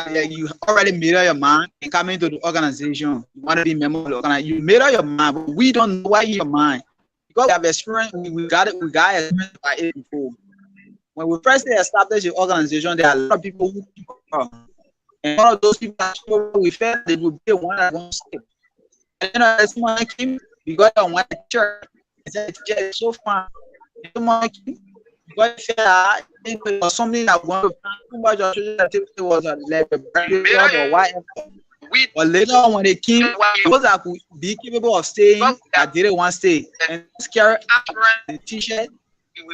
like you already made up your mind and come into the organization, you want to be a member of the organization, you made up your mind, but we don't know why in your mind because we have experience. We got experience by it before. When we first established the organization, there are a lot of people who took over. And one of those people that took over, we felt they would be the one that going to stay. And then someone came because I went to church. I said, "Teacher, it's so fun." And someone came because I felt I think it was something that wanted to find too much of social activity was like a birthday job or whatever. But later on, when they came, those that could be capable of staying, that didn't want to stay. And scary the t-shirt,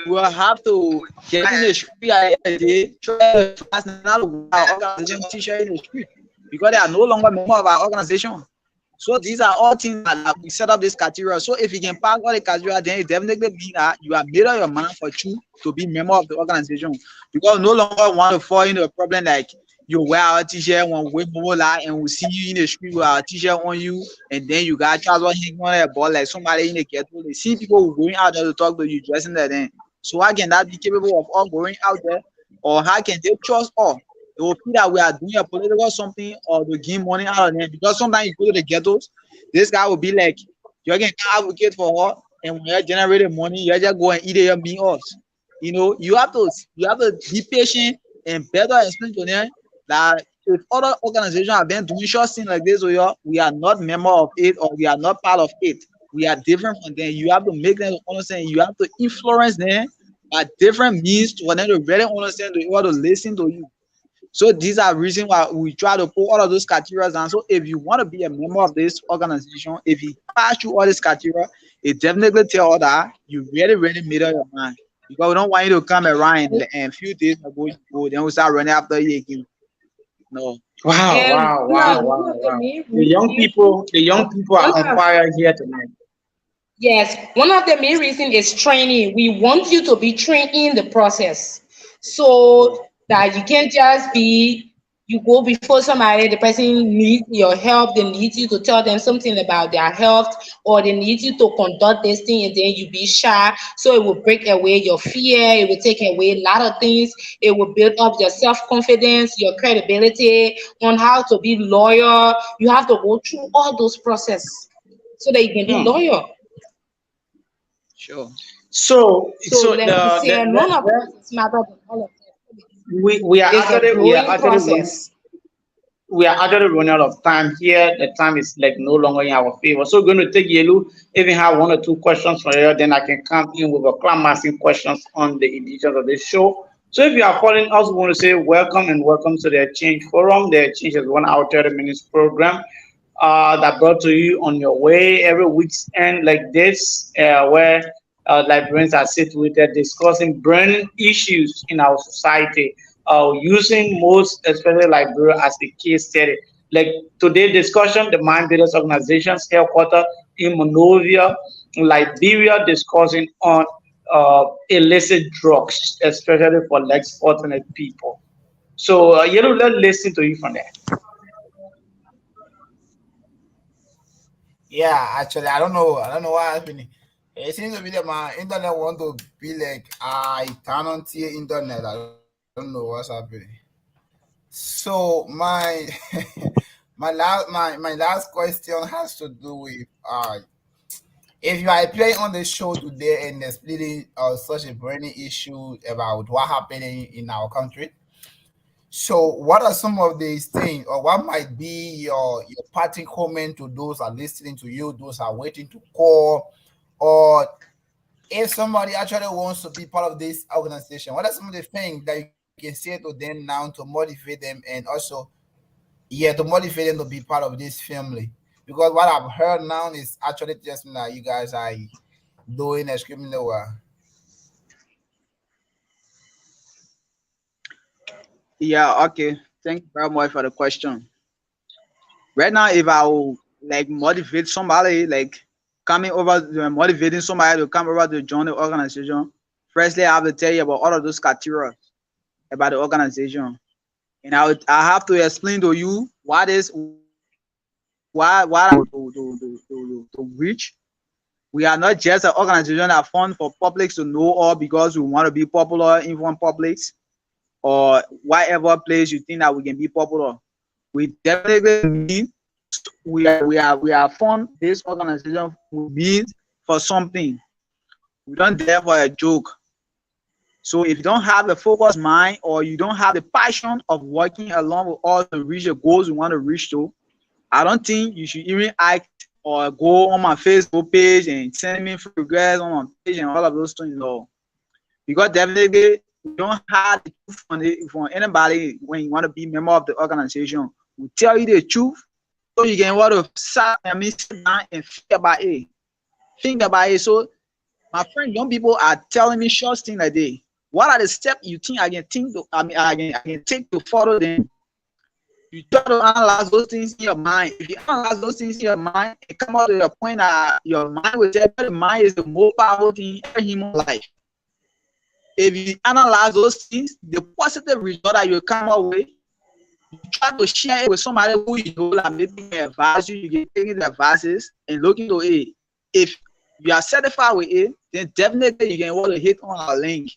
we will have to get in the street at the end of the day, try to pass another our organization t-shirt in the street because they are no longer member of our organization. So these are all things that we set up this criteria. So if you can pass all the criteria, then it definitely means that you have made up your mind for you to be member of the organization. Because no longer want to fall into a problem like you wear our t-shirt when we move like and we see you in the street with our t-shirt on you, and then you got trousers hanging on a ball like somebody in the ghetto. They see people going out there to talk to you dressing like that. So how can that be capable of all going out there? Or how can they trust us? They will feel that we are doing a political something or to give money out of them. Because sometimes you go to the ghettos, this guy will be like, you can advocate for her, and when you're generating money, you just go and eat it and being us. You have to be patient and better explain to them that if other organizations have been doing short things like this, we are not member of it or we are not part of it. We are different from them. You have to make them understand. You have to influence them by different means for them to really understand to able to listen to you. So these are reasons why we try to put all of those criteria down. So if you want to be a member of this organization, if you pass through all this criteria, it definitely tell us that you really, really made up your mind. Because we don't want you to come around and few days ago you go, then we start running after you again. No. Wow, And wow, wow, one wow, of the wow. main reasons, The young people are one on of fire here tonight. yes, one of the main reasons is training. We want you to be trained in the process so that you can't just be, you go before somebody, the person needs your help, they need you to tell them something about their health, or they need you to conduct this thing and then you be shy. So it will break away your fear, it will take away a lot of things, it will build up your self-confidence, your credibility on how to be loyal. You have to go through all those processes so that you can be Hmm. loyal. Sure. So, So so let me say, none of the us is smarter than all of us. we are It's a actually growing process. running out of time here. The time is like no longer in our favor. So we're going to take Yelu, even have one or two questions for you, then I can come in with a class questions on the editions of this show. So if you are following us, we want to say welcome and welcome to the Exchange Forum. The Exchange is 1 hour 30 minutes program that brought to you on your way every weekend like this, where librarians are situated discussing burning issues in our society, using most especially Liberia as a case study. Like today's discussion, the Mind Builders Organization's headquarters in Monrovia, Liberia, discussing on illicit drugs, especially for less fortunate people. So, let's listen to you from there. Yeah, actually, I don't know what happened. It seems to be that my internet want to be like I cannot see internet. I don't know what's happening. So my my last question has to do with if you are playing on the show today and there's really such a burning issue about what happened in our country. So what are some of these things, or what might be your parting comment to those who are listening to you, those who are waiting to call, or if somebody actually wants to be part of this organization, what are some of the things that you can say to them now to motivate them, and also, yeah, to motivate them to be part of this family? Because what I've heard now is actually just that you guys are doing extremely well. Yeah, okay. Thank you very much for the question. Right now, if I will like motivate somebody, like coming over, motivating somebody to come over to join the organization, firstly, I have to tell you about all of those criteria about the organization, and I have to explain to you what is why to reach. We are not just an organization that fund for publics to know all because we want to be popular in one publics or whatever place you think that we can be popular. We definitely mean we are fund this organization we mean for something. We don't there for a joke. So if you don't have a focused mind or you don't have the passion of working along with us to reach the goals we want to reach to, I don't think you should even act or go on my Facebook page and send me free requests on my page and all of those things. No. Because definitely you don't have the truth from anybody when you want to be a member of the organization. We tell you the truth so you can want to sit down and think about it. Think about it. So my friend, young people are telling me short things like this. What are the steps you think I can think to, I can take to follow them? You try to analyze those things in your mind. If you analyze those things in your mind and come out to your point that your mind will tell you the mind is the most powerful thing in every human life. If you analyze those things, the positive result that you come up with, you try to share it with somebody who you know that maybe can advise you, you can take the advices and look into it. If you are satisfied with it, then definitely you can want to hit on our link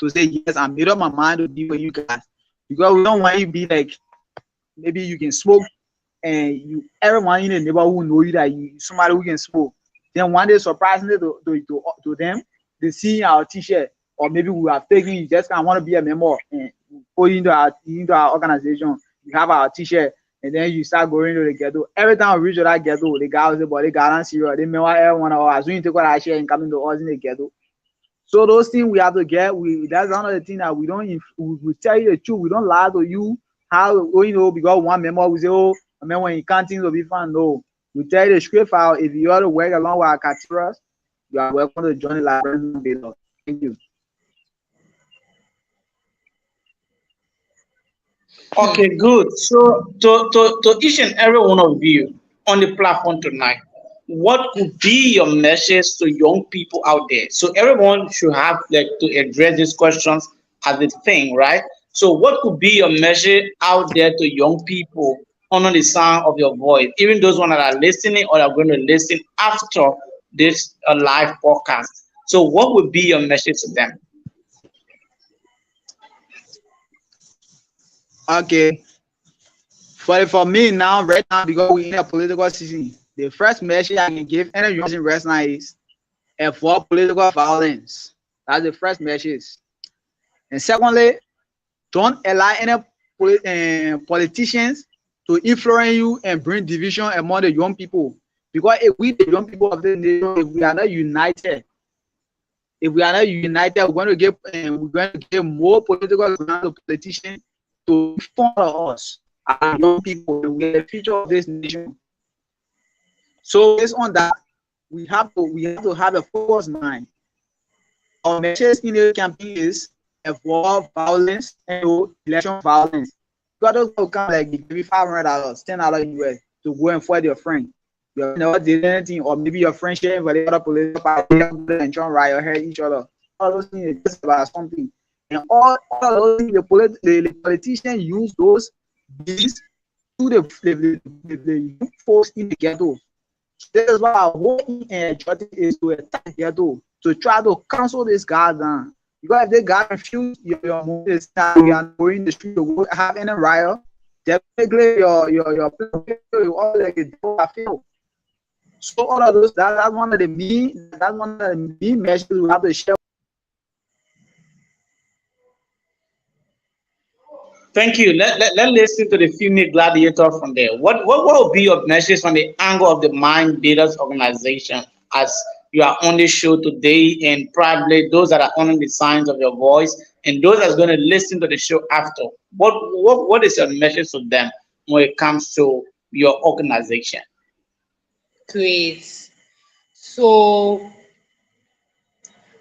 to say, yes, I made up my mind to be with you guys. Because we don't want you to be like, maybe you can smoke and you everyone in the neighborhood know you that you somebody who can smoke. Then one day surprisingly to them, they see our t-shirt or maybe we have taken you just kind of want to be a member and put into our organization. You have our t-shirt and then you start going to the ghetto. Every time we reach to that ghetto, the guy will say, but they got on serious. They remember everyone or as soon you take what I share and come into us in the ghetto. So those things we have to get. That's another thing that we don't. We tell you the truth. We don't lie to you. How because one member we say, oh, I mean when you can't things will be fun. No, we tell you the straight file. If you want to work along with our categories, you are welcome to join the library. Thank you. Okay, good. So to each and every one of you on the platform tonight, what could be your message to young people out there? So everyone should have like to address these questions as a thing, right? So what could be your message out there to young people under the sound of your voice, even those ones that are listening or are going to listen after this live podcast? So what would be your message to them? Okay. For me now, right now, because we're in a political season, the first message I can give any young person right now is avoid political violence. That's the first message. And secondly, don't allow any politicians to influence you and bring division among the young people. Because if we, the young people of the nation, if we are not united, we're going to get more political ground to politicians to follow us, our young people. We are the future of this nation. So based on that, we have to have a focused mind. Our message in the campaign is avoid violence and election violence. You got to come like give me $500, $10 US to go and fight your friend. You never did anything, or maybe your friend sharing for the other political party and trying to riot hurt each other. All those things is just about something. And all those things, the politicians use those deals to the young folks in the ghetto. This is why our whole objective is to attack here to try to cancel this guy down. Because if they got confused, your move is that you are going in the street to go have any riot, definitely your plan will all like a devil feel. So all of those that's one of the main messages we have to share. Thank you. Let's listen to the female gladiator from there. What will be your message from the angle of the Mind Builders organization as you are on the show today, and probably those that are honoring the signs of your voice and those that's going to listen to the show after? What is your message to them when it comes to your organization? Great. So,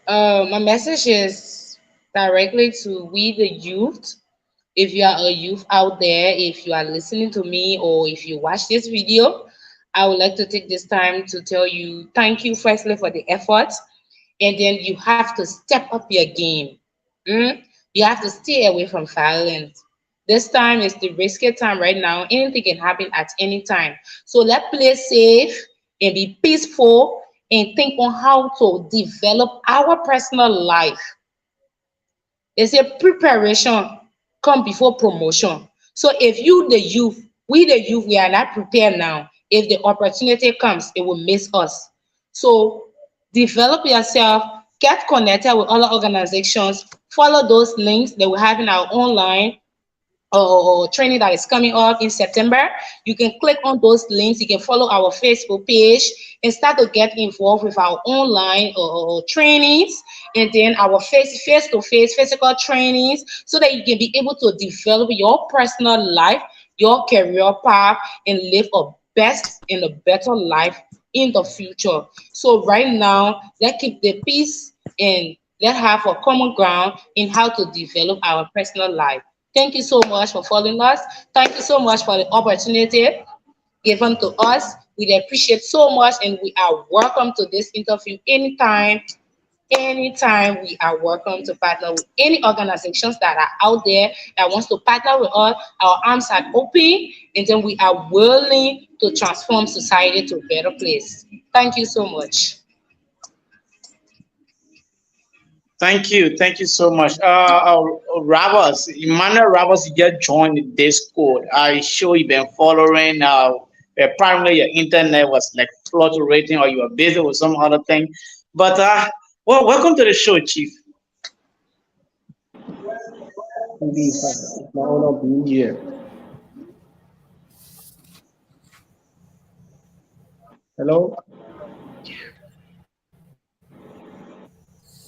my message is directly to we the youth. If you are a youth out there, if you are listening to me or if you watch this video, I would like to take this time to tell you thank you firstly for the effort, and then you have to step up your game. Mm? You have to stay away from violence. This time is the risky time right now. Anything can happen at any time. So let's play safe and be peaceful and think on how to develop our personal life. They say preparation come before promotion. So if you, the youth, we the youth, we are not prepared now. If the opportunity comes, it will miss us. So develop yourself, get connected with other organizations, follow those links that we have in our online training that is coming up in September. You can click on those links. You can follow our Facebook page and start to get involved with our online trainings, and then our face-to-face physical trainings, so that you can be able to develop your personal life, your career path, and live a best and a better life in the future. So right now, let's keep the peace and let's have a common ground in how to develop our personal life. Thank you so much for following us. Thank you so much for the opportunity given to us. We appreciate so much, and we are welcome to this interview anytime. Anytime we are welcome to partner with any organizations that are out there that wants to partner with us. Our arms are open, and then we are willing to transform society to a better place. Thank you so much. Thank you so much. Roberts, Emmanuel Roberts, you just joined the Discord. I sure you've been following. Apparently your internet was like fluctuating, or you were busy with some other thing. But well, welcome to the show, Chief. Indeed, it's my honor being here. Hello?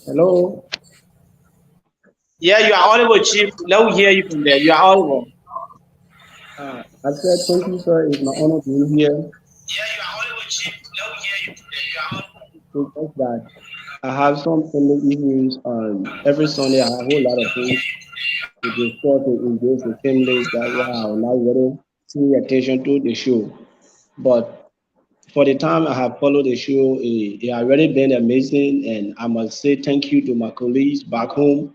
Hello? Yeah, you are audible, Chief. Let me hear you from there. You are audible. I said thank you, sir. It's my honor being here. Yeah, you are audible, Chief. Let me hear you from there. You are audible. It's just that I have some family issues. Every Sunday I have a whole lot of things to discuss and engage with families. That's why I'm not really paying attention to the show. But for the time I have followed the show, it has already been amazing, and I must say thank you to my colleagues back home.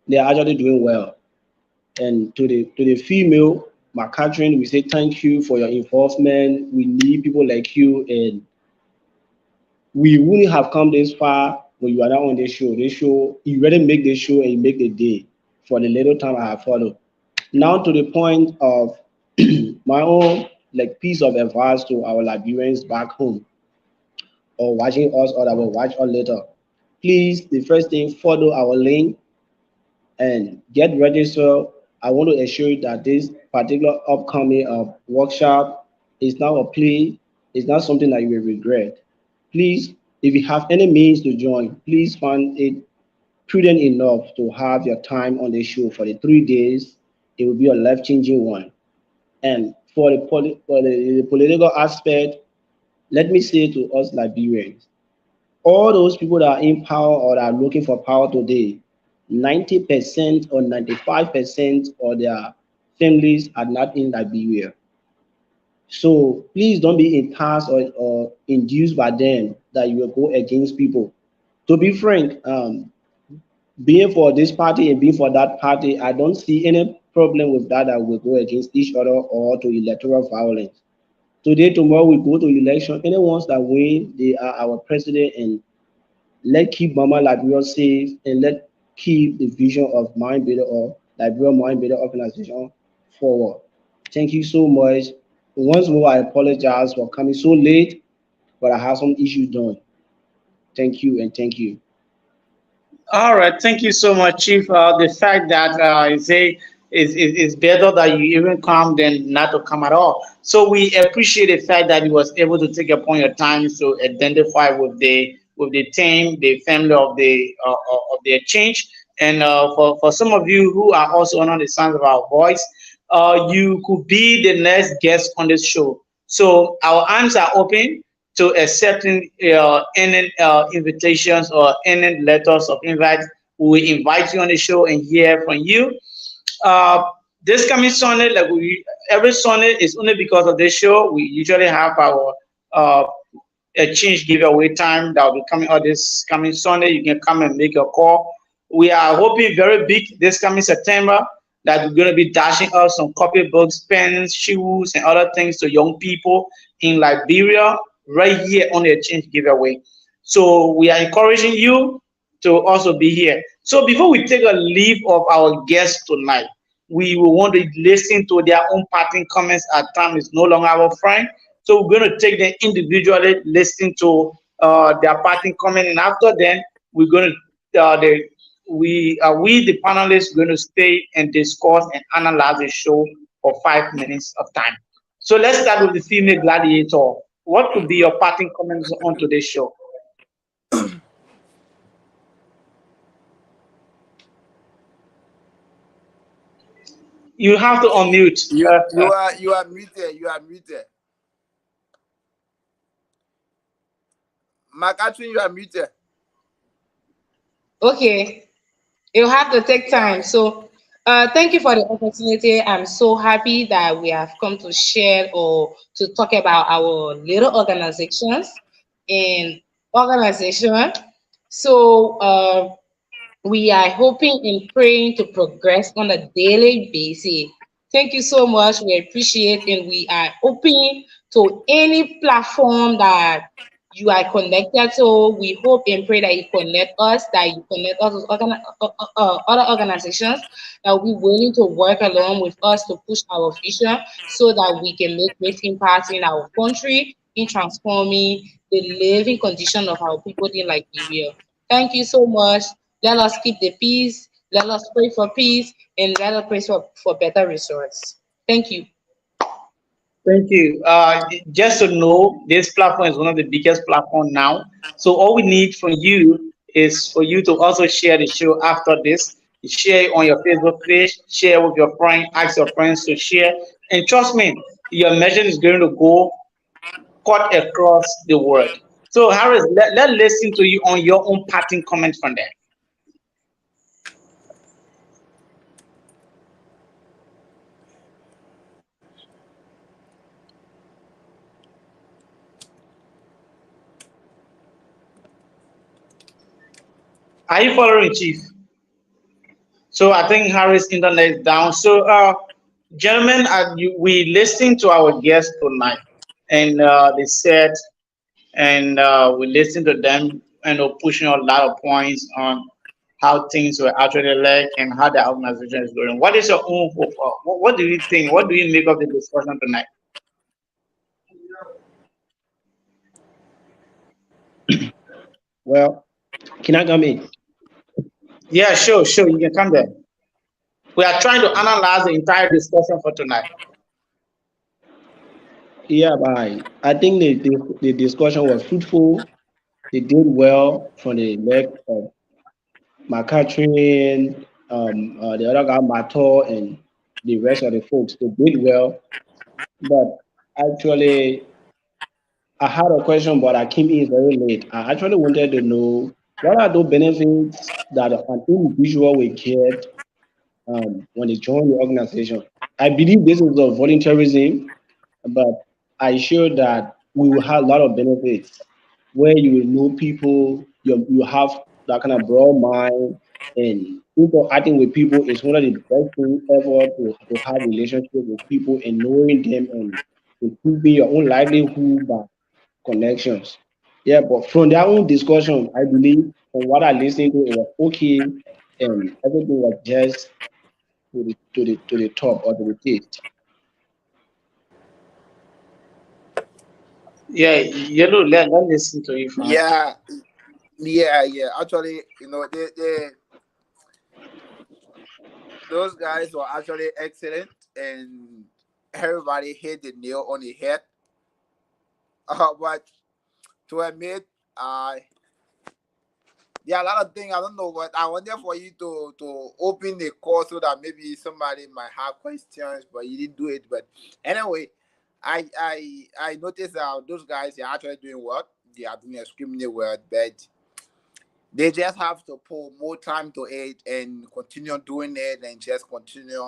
They are actually doing well. And to the female, my Catherine, we say thank you for your involvement. We need people like you, and we wouldn't have come this far when you are not on this show. This show, you really make this show and you make the day for the little time I have followed. Now to the point of my own like piece of advice to our Liberians back home or watching us or that will watch us later. Please, the first thing, follow our link and get registered. I want to assure you that this particular upcoming workshop is not a play. It's not something that you will regret. Please, if you have any means to join, please find it prudent enough to have your time on the show for the 3 days. It will be a life-changing one. And for the political aspect, let me say to us Liberians, all those people that are in power or that are looking for power today, 90% or 95% of their families are not in Liberia. So please don't be enticed or induced by them that you will go against people. To be frank, being for this party and being for that party, I don't see any problem with that will go against each other or to electoral violence. Today, tomorrow we go to election. Anyone that win, they are our president, and let keep Mama Liberia safe, and let keep the vision of Mind Better or Liberia Mind Better organization forward. Thank you so much. Once more, I apologize for coming so late, but I have some issues done. Thank you and thank you. All right, thank you so much, Chief. The fact that you say is better that you even come than not to come at all. So we appreciate the fact that you was able to take upon your time to identify with the team, the family of the exchange, and for some of you who are also under the sound of our voice, you could be the next guest on this show. So our arms are open to accepting any invitations or any letters of invite. We invite you on the show and hear from you. Uh, this coming Sunday, every Sunday, is only because of this show. We usually have our uh, exchange giveaway time that will be coming out this coming Sunday. You can come and make your call. We are hoping very big this coming September that we're going to be dashing out some copybooks, pens, shoes, and other things to young people in Liberia right here on the exchange giveaway. So we are encouraging you to also be here. So before we take a leave of our guests tonight, we will want to listen to their own parting comments. Our time is no longer our friend. So we're going to take them individually, listen to their parting comment, and after then, we're going to we the panelists going to stay and discuss and analyze the show for 5 minutes of time. So let's start with the female gladiator. What could be your parting comments on today's show? You have to unmute. You are muted. You are muted. Catherine, you are muted. Okay, it'll have to take time. So, thank you for the opportunity. I'm so happy that we have come to share or to talk about our little organizations and organization. So, we are hoping and praying to progress on a daily basis. Thank you so much. We appreciate and we are open to any platform that you are connected to. We hope and pray that you connect us with other organizations that will be willing to work along with us to push our vision so that we can make great impact in our country in transforming the living condition of our people in Liberia. Thank you so much. Let us keep the peace. Let us pray for peace and let us pray for better results. Thank you. Thank you. Just to know, this platform is one of the biggest platforms now. So all we need from you is for you to also share the show after this. Share it on your Facebook page, share with your friend, ask your friends to share. And trust me, your message is going to go cut across the world. So Harris, let's listen to you on your own parting comment from there. Are you following, Chief? So I think Harris' internet is down. So, gentlemen, we listened to our guests tonight, and they said, and we listened to them, and they're pushing a lot of points on how things were actually like and how the organization is going. What is your own hope? What do you think? What do you make of the discussion tonight? Well, can I come in? Yeah, sure, sure. You can come there. We are trying to analyze the entire discussion for tonight. Yeah, I think the discussion was fruitful. They did well from the leg of McCutcheon, the other guy, Mato, and the rest of the folks. They did well. But actually, I had a question, but I came in very late. I actually wanted to know what are those benefits that an individual will get when they join the organization. I believe this is a volunteerism, but I sure that we will have a lot of benefits where you will know people, you have that kind of broad mind, and interacting with people is one of the best things ever to have relationship with people and knowing them and improving your own livelihood by connections. Yeah, but from their own discussion, I believe from what I listened to, it was okay, and everything was just to the top or to the taste. Yeah, Yellow, let listen to you, Frank. Yeah, yeah. Actually, those guys were actually excellent, and everybody hit the nail on the head. But to admit, there are a lot of things I don't know, but I wanted for you to open the call so that maybe somebody might have questions, but you didn't do it. But anyway, I noticed that those guys are actually doing what they are doing extremely well, but they just have to put more time to it and continue doing it and just continue,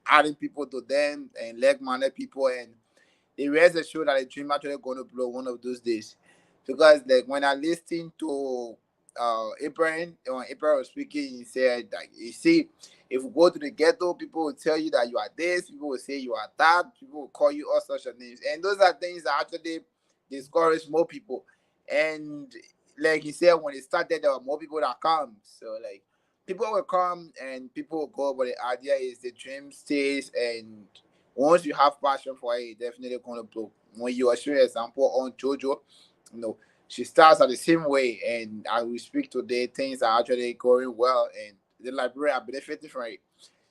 adding people to them and like-minded people, and the rest is sure that the dream actually going to blow one of those days. Because like when I listened to Abraham, when Abraham was speaking, he said like, you see, if you go to the ghetto, people will tell you that you are this, people will say you are that, people will call you all sorts of names, and those are things that actually discourage more people. And like he said, when it started, there were more people that come. So like people will come and people will go, but the idea is the dream stays, and once you have passion for it, it's definitely gonna blow. When you are showing example on Jojo, she starts at the same way, and as we speak today, things are actually going well, and the library are benefiting from it.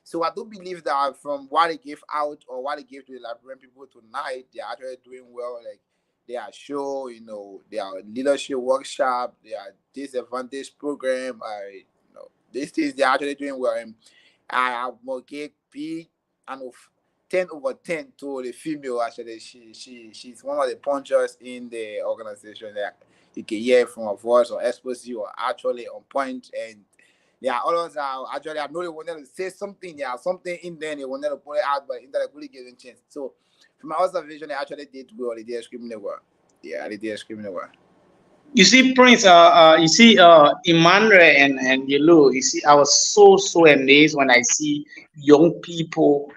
So I do believe that from what they give out or what they give to the librarian people tonight, they are actually doing well. Like they are show, they are leadership workshop, they are disadvantage program, these things they are actually doing well. And I have more get big and of 10/10 to the female. Actually, she's one of the punchers in the organization. That you can hear from her voice or express you are actually on point. And there are others are actually, I know they wanted to say something. There are something in there they wanted to put it out, but instead of really giving chance. So from my observation, they actually did well. They did extremely well. Yeah, they did extremely well. You see, Prince, Emmanuel and Yellow, you see, I was so amazed when I see young people,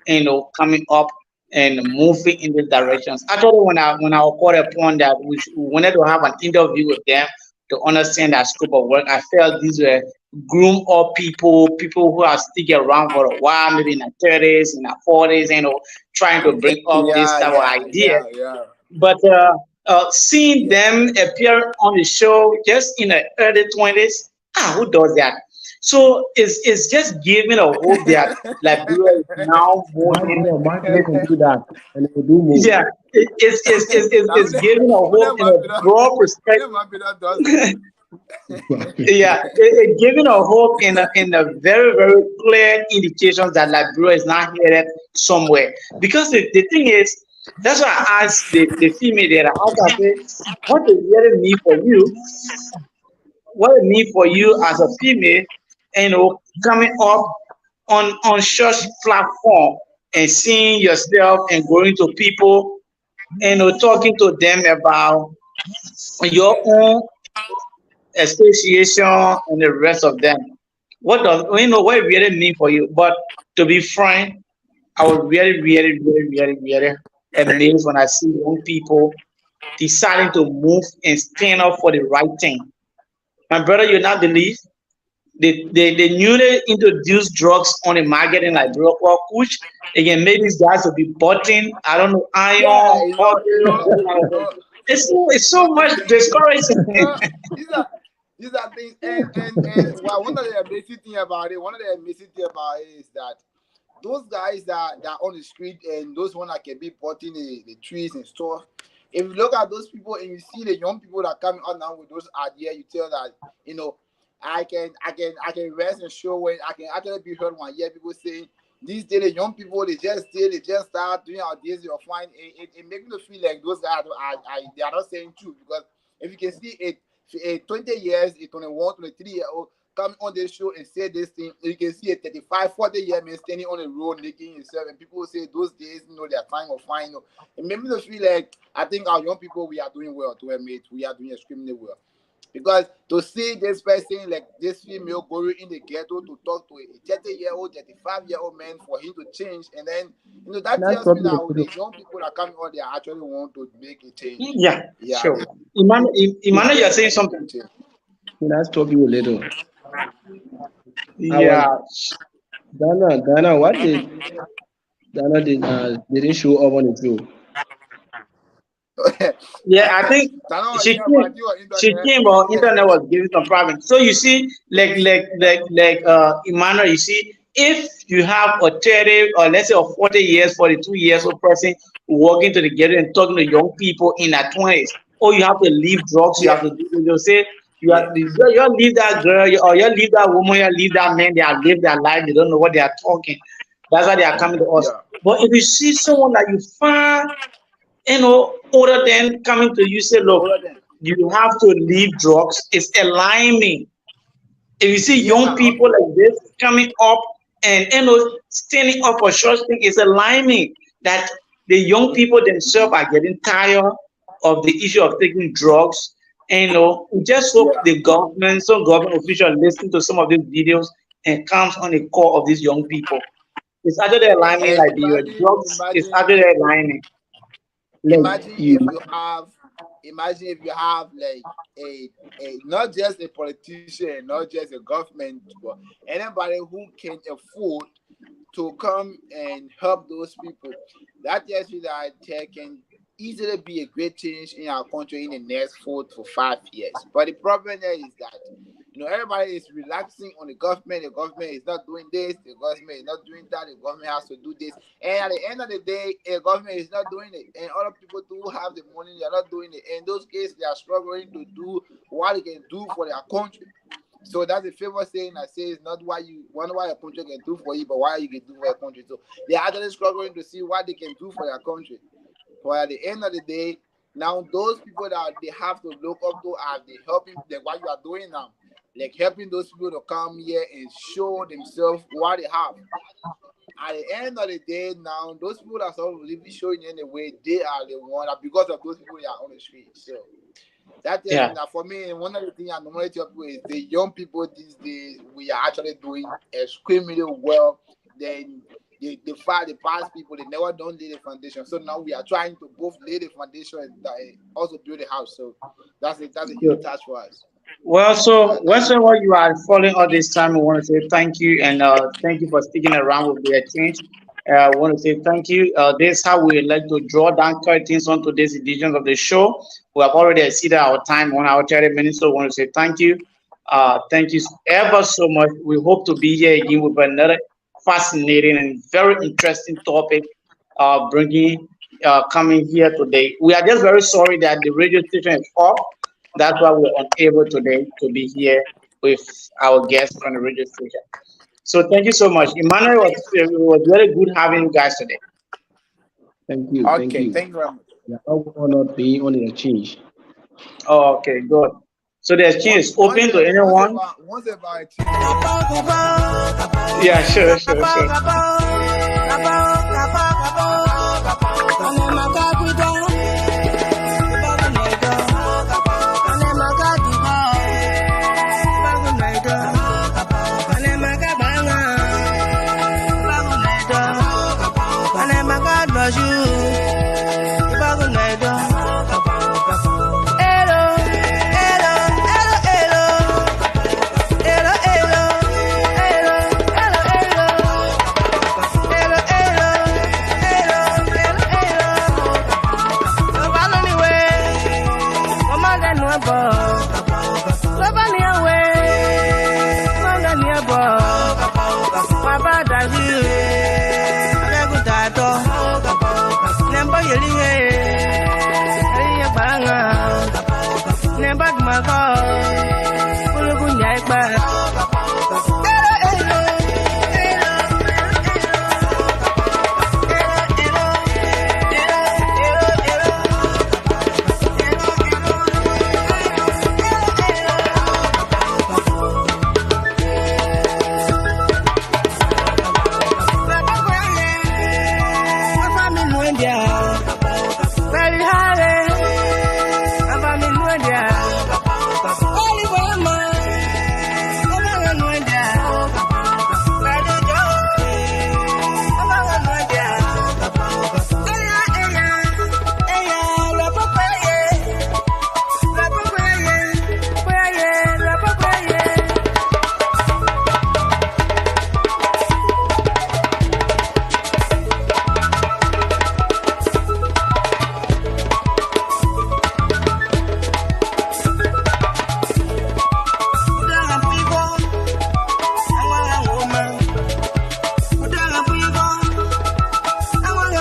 coming up and moving in these directions. Actually, when I was called upon that we wanted to have an interview with them to understand that scope of work, I felt these were groom up people who are sticking around for a while, maybe in their 30s, in their 40s, trying to bring up this Yeah, type of yeah, idea. yeah, yeah. But seeing Yeah. them appear on the show just in the early 20s, who does that? So it's just giving a hope that Liberia is now moving. Mark can do that, and it will do more. Yeah, it's giving a hope in a broad perspective. Does that. Yeah, it's giving a hope in a very, very clear indications that Liberia is not headed somewhere. Because the thing is, that's why I asked the female there, I say, what is really need for you? What it mean for you as a female, coming up on such platform and seeing yourself and going to people and talking to them about your own association and the rest of them. What it really mean for you? But to be frank, I was really amazed when I see young people deciding to move and stand up for the right thing. My brother, you not believe they newly introduced drugs on the market in Liberia called Kush. Again, maybe these guys will be button, I don't know, Yeah, iron, cotton. It's so much discouraging. these are these are things, and well, one of the amazing thing about it, is that those guys that are on the street and those one that can be potting the trees and stuff. If you look at those people and you see the young people that come out now with those ideas, you tell that I can rest and show when I can actually be heard one year people saying these days the young people they just start doing ideas you'll find it makes me feel like those guys they are not saying truth, because if you can see a 20 years, a 21, 23-year old come on this show and say this thing, you can see a 35, 40-year man standing on the road making himself, and people say those days, their time of fine. It made me feel like I think our young people, we are doing well to admit, we are doing extremely well. Because to see this person, like this female going in the ghetto to talk to a 30-year-old, 35-year-old man for him to change, and then that Can I tells stop me you that a the little? young people that come out, they actually want to make a change. Yeah, Yeah, sure. Emmanuel, you're saying something. Can I stop you a little? I was Yeah, Ghana. What did Ghana didn't show up on the show? yeah. I think Tano, she yeah, came. but you are She internet. came, but internet was giving some problems. So you see, Emmanuel, you see, if you have a 30 or let's say a 40 years, 42 years old person walking to the ghetto and talking to young people in their 20s, or you have to leave drugs, you have Yeah, to do, you say yeah, you leave that girl or you leave that woman, you leave that man, they have lived their life, they don't know what they are talking. That's why they are coming to us. yeah, But if you see someone that you find older than coming to you, say, look, all of them. you have to leave drugs. It's aligning. If you see young Yeah, people like this coming up and standing up for such thing, it's aligning that the young people themselves are getting tired of the issue of taking drugs. And we just hope yeah. the government, some government official listen to some of these videos and comes on the core of these young people. It's actually aligning And like the drugs is actually aligning. Look, imagine if you have like a not just a politician, not just a government, but anybody who can afford to come and help those people. That tells you that there can easily be a great change in our country in the next 4 to 5 years. But the problem there is that everybody is relaxing on the government. The government is not doing this. The government is not doing that. The government has to do this. And at the end of the day, the government is not doing it. And other people do have the money. They are not doing it. In those cases, they are struggling to do what they can do for their country. So that's a famous saying that says not what you wonder what your country can do for you, but what you can do for your country. So they are actually struggling to see what they can do for their country. But at the end of the day, now those people that they have to look up to are the helping them what you are doing now. Like helping those people to come here and show themselves what they have. At the end of the day, now those people that are really showing in the way, they are the one that because of those people they are on the street. So that tells me that for me, one of the things I normally tell people is the young people these days we are actually doing extremely well. Then the past people they never done lay the foundation. So now we are trying to both lay the foundation and also build a house. So that's a huge task for us. Well, so whenever you are following all this time, I want to say thank you and thank you for sticking around with the exchange. I want to say thank you. This is how we like to draw down curtains on today's edition of the show. We have already exceeded our time, 1 hour 30 minutes. So I want to say thank you. Thank you ever so much. We hope to be here again with another fascinating and very interesting topic. Coming here today. We are just very sorry that the radio station is off. That's why we're unable today to be here with our guests on the radio station. So thank you so much. Emmanuel, it was very good having you guys today. Thank you. Okay, thank you very much. We are all honored being on the exchange. Oh, okay, good. So the exchange is open to anyone. Once about Yeah, sure.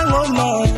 ngoma